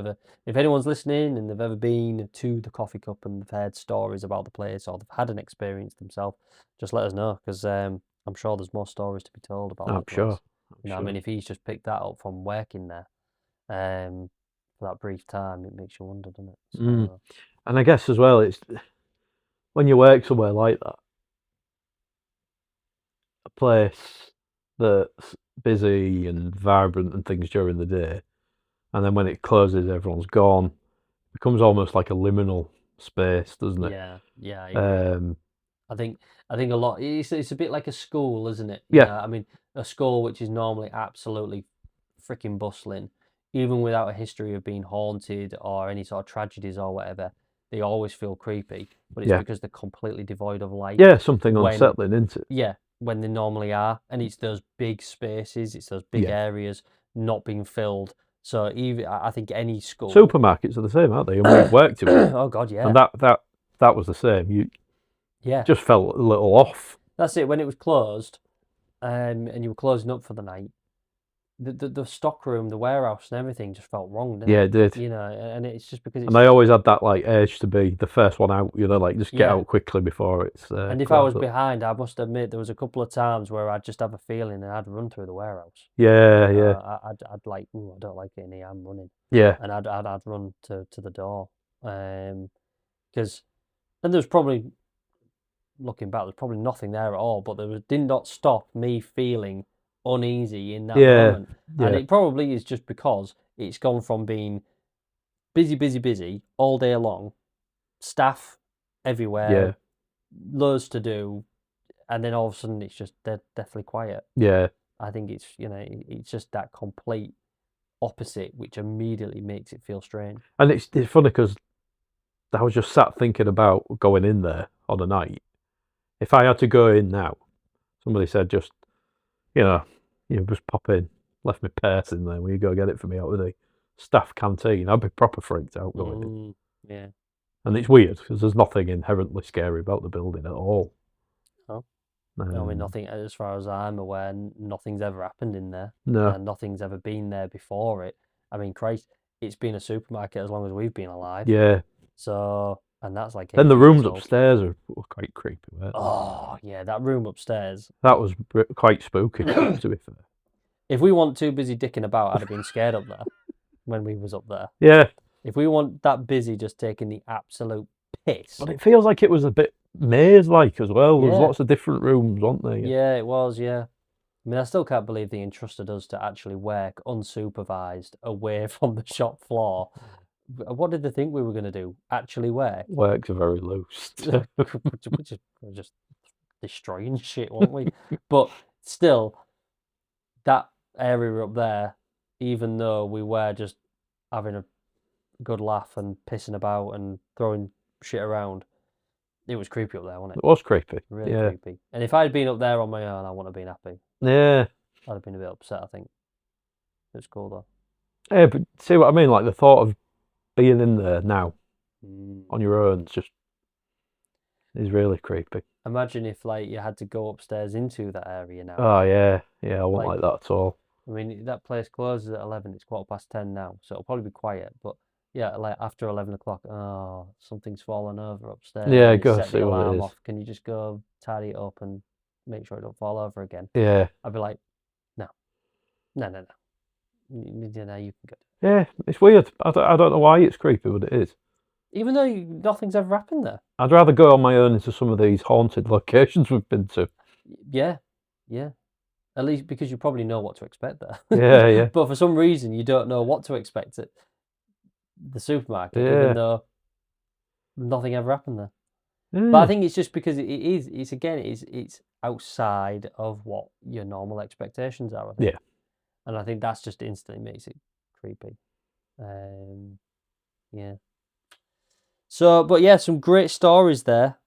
listening and they've ever been to the Coffee Cup and they've heard stories about the place or they've had an experience themselves, just let us know, because I'm sure there's more stories to be told about I'm that place. sure. I mean, if he's just picked that up from working there, for that brief time, it makes you wonder, doesn't it? So, And I guess as well, it's when you work somewhere like that, a place that's busy and vibrant and things during the day, and then when it closes, everyone's gone. It becomes almost like a liminal space, doesn't it? yeah, I agree. I think a lot. It's a bit like a school, isn't it? You Yeah. know, I mean, a school which is normally absolutely freaking bustling, even without a history of being haunted or any sort of tragedies or whatever, they always feel creepy. But it's Yeah. because they're completely devoid of life. Yeah, something when- unsettling, isn't it? Yeah, when they normally are, and it's those big spaces, it's those big Yeah. areas not being filled. So even I think any school, Supermarkets are the same, aren't they? And we've worked in one. oh God, yeah, And that was the same. You yeah, just felt a little off. that's it. When it was closed, and you were closing up for the night, the stock room, the warehouse, and everything just felt wrong, didn't Yeah, it? it did. You know, and it's just because it's. And they always had that like urge to be the first one out, like just get Yeah. out quickly before it's. And if I was closed up. behind, I must admit there was a couple of times where I'd just have a feeling and I'd run through the warehouse. Yeah, You know, yeah, I'd like, ooh, I don't like it in here. I'm running, yeah, and I'd run to the door, because, and there's probably, looking back, there's probably nothing there at all, but did not stop me feeling uneasy in that yeah, moment. And yeah, it probably is just because it's gone from being busy all day long, staff everywhere, loads to do, and then all of a sudden it's just deathly quiet. yeah. I think it's just that complete opposite, which immediately makes it feel strange. And it's funny because I was just sat thinking about going in there on a night. If I had to go in now, somebody said just, just pop in, left my purse in there. Will you go get it for me out of the staff canteen? I'd be proper freaked out going in. Yeah. And it's weird because there's nothing inherently scary about the building at all. Oh. I mean, nothing, as far as I'm aware, nothing's ever happened in there. No. Nothing's ever been there before it. I mean, Christ, it's been a supermarket as long as we've been alive. Yeah. So, and that's like. Then the rooms upstairs were quite creepy, weren't they? Oh, yeah, that room upstairs. That was quite spooky, to be fair. If we weren't too busy dicking about, I'd have been scared up there when we was up there. Yeah. If we weren't that busy just taking the absolute piss. But it feels like it was a bit maze-like as well. Yeah. There's lots of different rooms, weren't there? Yeah, it was, yeah. I mean, I still can't believe they entrusted us to actually work unsupervised away from the shop floor. What did they think we were going to do? Actually work? Works are very loose. We're just destroying shit, weren't we? But still, that area up there, even though we were just having a good laugh and pissing about and throwing shit around, it was creepy up there, wasn't it? It was creepy. Really yeah. creepy. And if I'd been up there on my own, I wouldn't have been happy. Yeah. I'd have been a bit upset, I think. It's cool though. Yeah, but see what I mean? Like the thought of being in there now on your own is really creepy. Imagine if like you had to go upstairs into that area now. Oh yeah, I wouldn't like that at all. I mean, that place closes at 11. It's 10:15 now, so it'll probably be quiet. But yeah, like after 11 o'clock, oh, something's fallen over upstairs. Yeah, and go set see the what it alarm is. off. Can you just go tidy it up and make sure it don't fall over again? Yeah. I'd be like, no. You can go. Yeah, it's weird. I don't know why it's creepy, but it is. Even though nothing's ever happened there. I'd rather go on my own into some of these haunted locations we've been to. Yeah. At least because you probably know what to expect there. Yeah. But for some reason, you don't know what to expect at the supermarket, even though nothing ever happened there. Yeah. But I think it's just because it's outside of what your normal expectations are, I think. Yeah. And I think that's just instantly makes it creepy. Yeah. So, but yeah, some great stories there.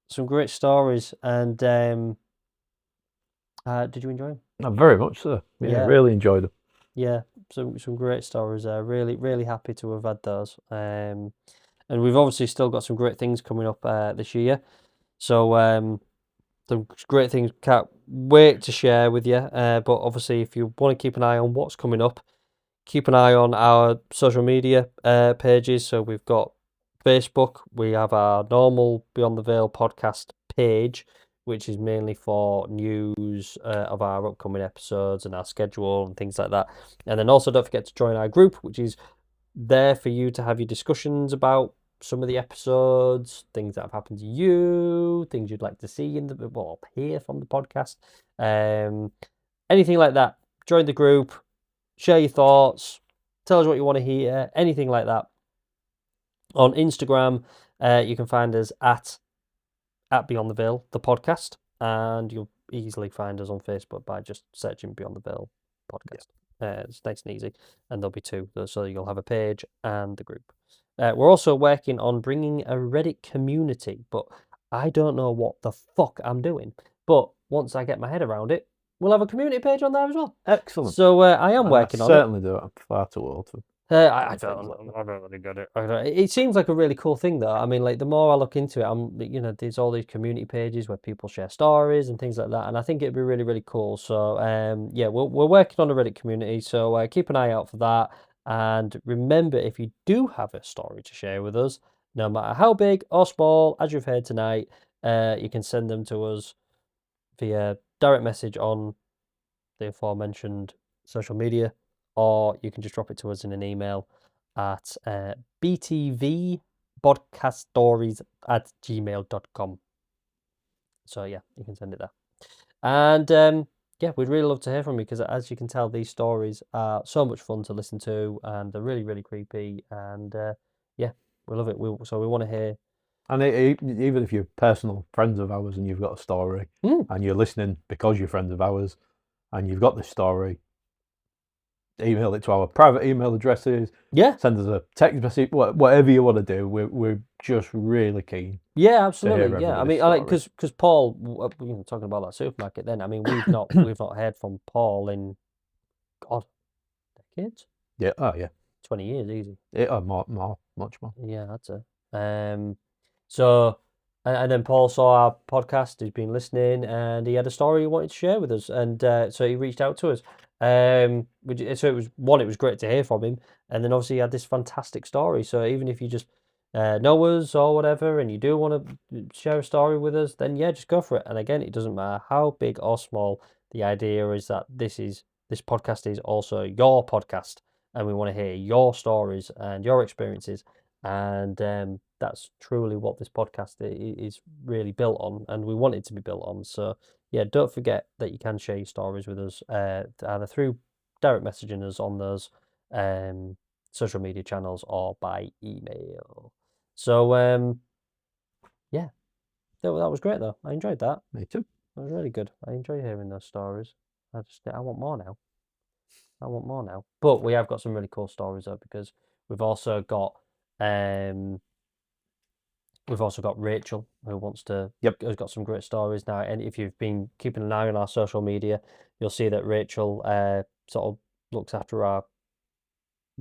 Some great stories. And did you enjoy them? Very much so. Yeah, really enjoyed them. Yeah, some great stories there. Really, really happy to have had those. And we've obviously still got some great things coming up this year. So some great things. Can't wait to share with you. But obviously, if you want to keep an eye on what's coming up, keep an eye on our social media pages. So we've got Facebook. We have our normal Beyond the Veil podcast page, which is mainly for news of our upcoming episodes and our schedule and things like that. And then also don't forget to join our group, which is there for you to have your discussions about some of the episodes, things that have happened to you, things you'd like to see in the hear from the podcast, anything like that. Join the group, share your thoughts, tell us what you want to hear, anything like that. On Instagram, you can find us at Beyond the Veil, the podcast, and you'll easily find us on Facebook by just searching Beyond the Veil podcast. It's nice and easy, and there'll be two, so you'll have a page and the group. We're also working on bringing a Reddit community, but I don't know what the fuck I'm doing. But once I get my head around it, we'll have a community page on there as well. Excellent. So I am working on it. Certainly do it. I'm far too old to. I don't really get it. It seems like a really cool thing, though. I mean, like the more I look into it, there's all these community pages where people share stories and things like that, and I think it'd be really, really cool. So, yeah, we're working on a Reddit community, so keep an eye out for that. And remember, if you do have a story to share with us, no matter how big or small, as you've heard tonight, you can send them to us via direct message on the aforementioned social media, or you can just drop it to us in an email at btvpodcaststories@gmail.com. So yeah, you can send it there. And yeah, we'd really love to hear from you, because as you can tell, these stories are so much fun to listen to, and they're really, really creepy. And yeah, we love it. So we want to hear. And even if you're personal friends of ours and you've got a story and you're listening because you're friends of ours and you've got this story, email it to our private email addresses. Yeah. Send us a text message, whatever you want to do. We're just really keen. Yeah, absolutely. Yeah, I mean, because Paul, talking about that supermarket. Then I mean, we've not heard from Paul in decades. Yeah. Oh yeah. 20 years easy. Yeah. Much more. Yeah, that's it. So. And then Paul saw our podcast, he's been listening, and he had a story he wanted to share with us. And so he reached out to us. So it was great to hear from him. And then obviously he had this fantastic story. So even if you just know us or whatever, and you do want to share a story with us, then yeah, just go for it. And again, it doesn't matter how big or small. The idea is that this podcast is also your podcast, and we want to hear your stories and your experiences. And that's truly what this podcast is really built on, and we want it to be built on. So yeah, don't forget that you can share your stories with us either through direct messaging us on those social media channels or by email. So yeah, that was great though. I enjoyed that. Me too. It was really good. I enjoy hearing those stories. I want more now. But we have got some really cool stories though, because we've also got Rachel, who has got some great stories now. And if you've been keeping an eye on our social media, you'll see that Rachel sort of looks after our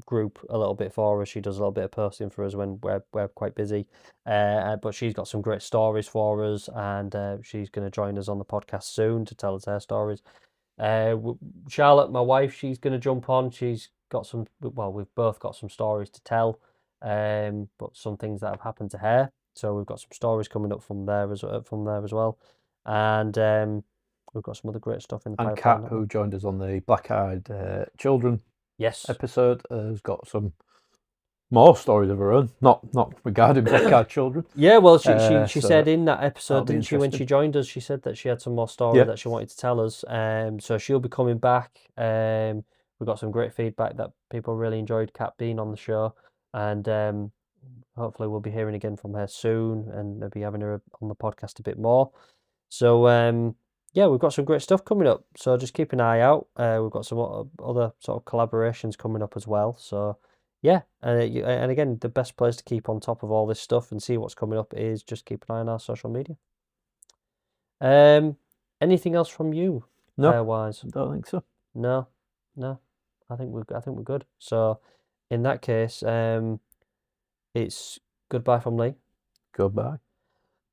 group a little bit for us. She does a little bit of posting for us when we're quite busy. But she's got some great stories for us, and she's going to join us on the podcast soon to tell us her stories. Charlotte, my wife, she's going to jump on. She's got some. Well, we've both got some stories to tell. But some things that have happened to her. So we've got some stories coming up from there as well, and we've got some other great stuff in the pipeline. And Kat, who joined us on the Black-Eyed Children episode, has got some more stories of her own, not regarding Black-Eyed Children. Yeah, well, she said in that episode, didn't she, when she joined us, she said that she had some more stories that she wanted to tell us. So she'll be coming back. We've got some great feedback that people really enjoyed Kat being on the show. And hopefully we'll be hearing again from her soon, and maybe having her on the podcast a bit more. So yeah, we've got some great stuff coming up. So just keep an eye out. We've got some other sort of collaborations coming up as well. So yeah, and again, the best place to keep on top of all this stuff and see what's coming up is just keep an eye on our social media. Anything else from you? No, wise? don't think so. No. I think we're good. So in that case, it's goodbye from Lee. Goodbye.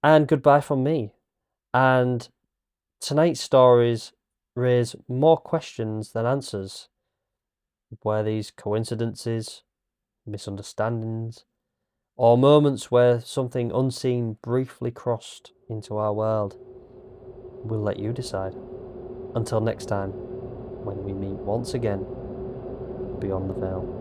And goodbye from me. And tonight's stories raise more questions than answers. Were these coincidences, misunderstandings, or moments where something unseen briefly crossed into our world? We'll let you decide. Until next time, when we meet once again beyond the veil.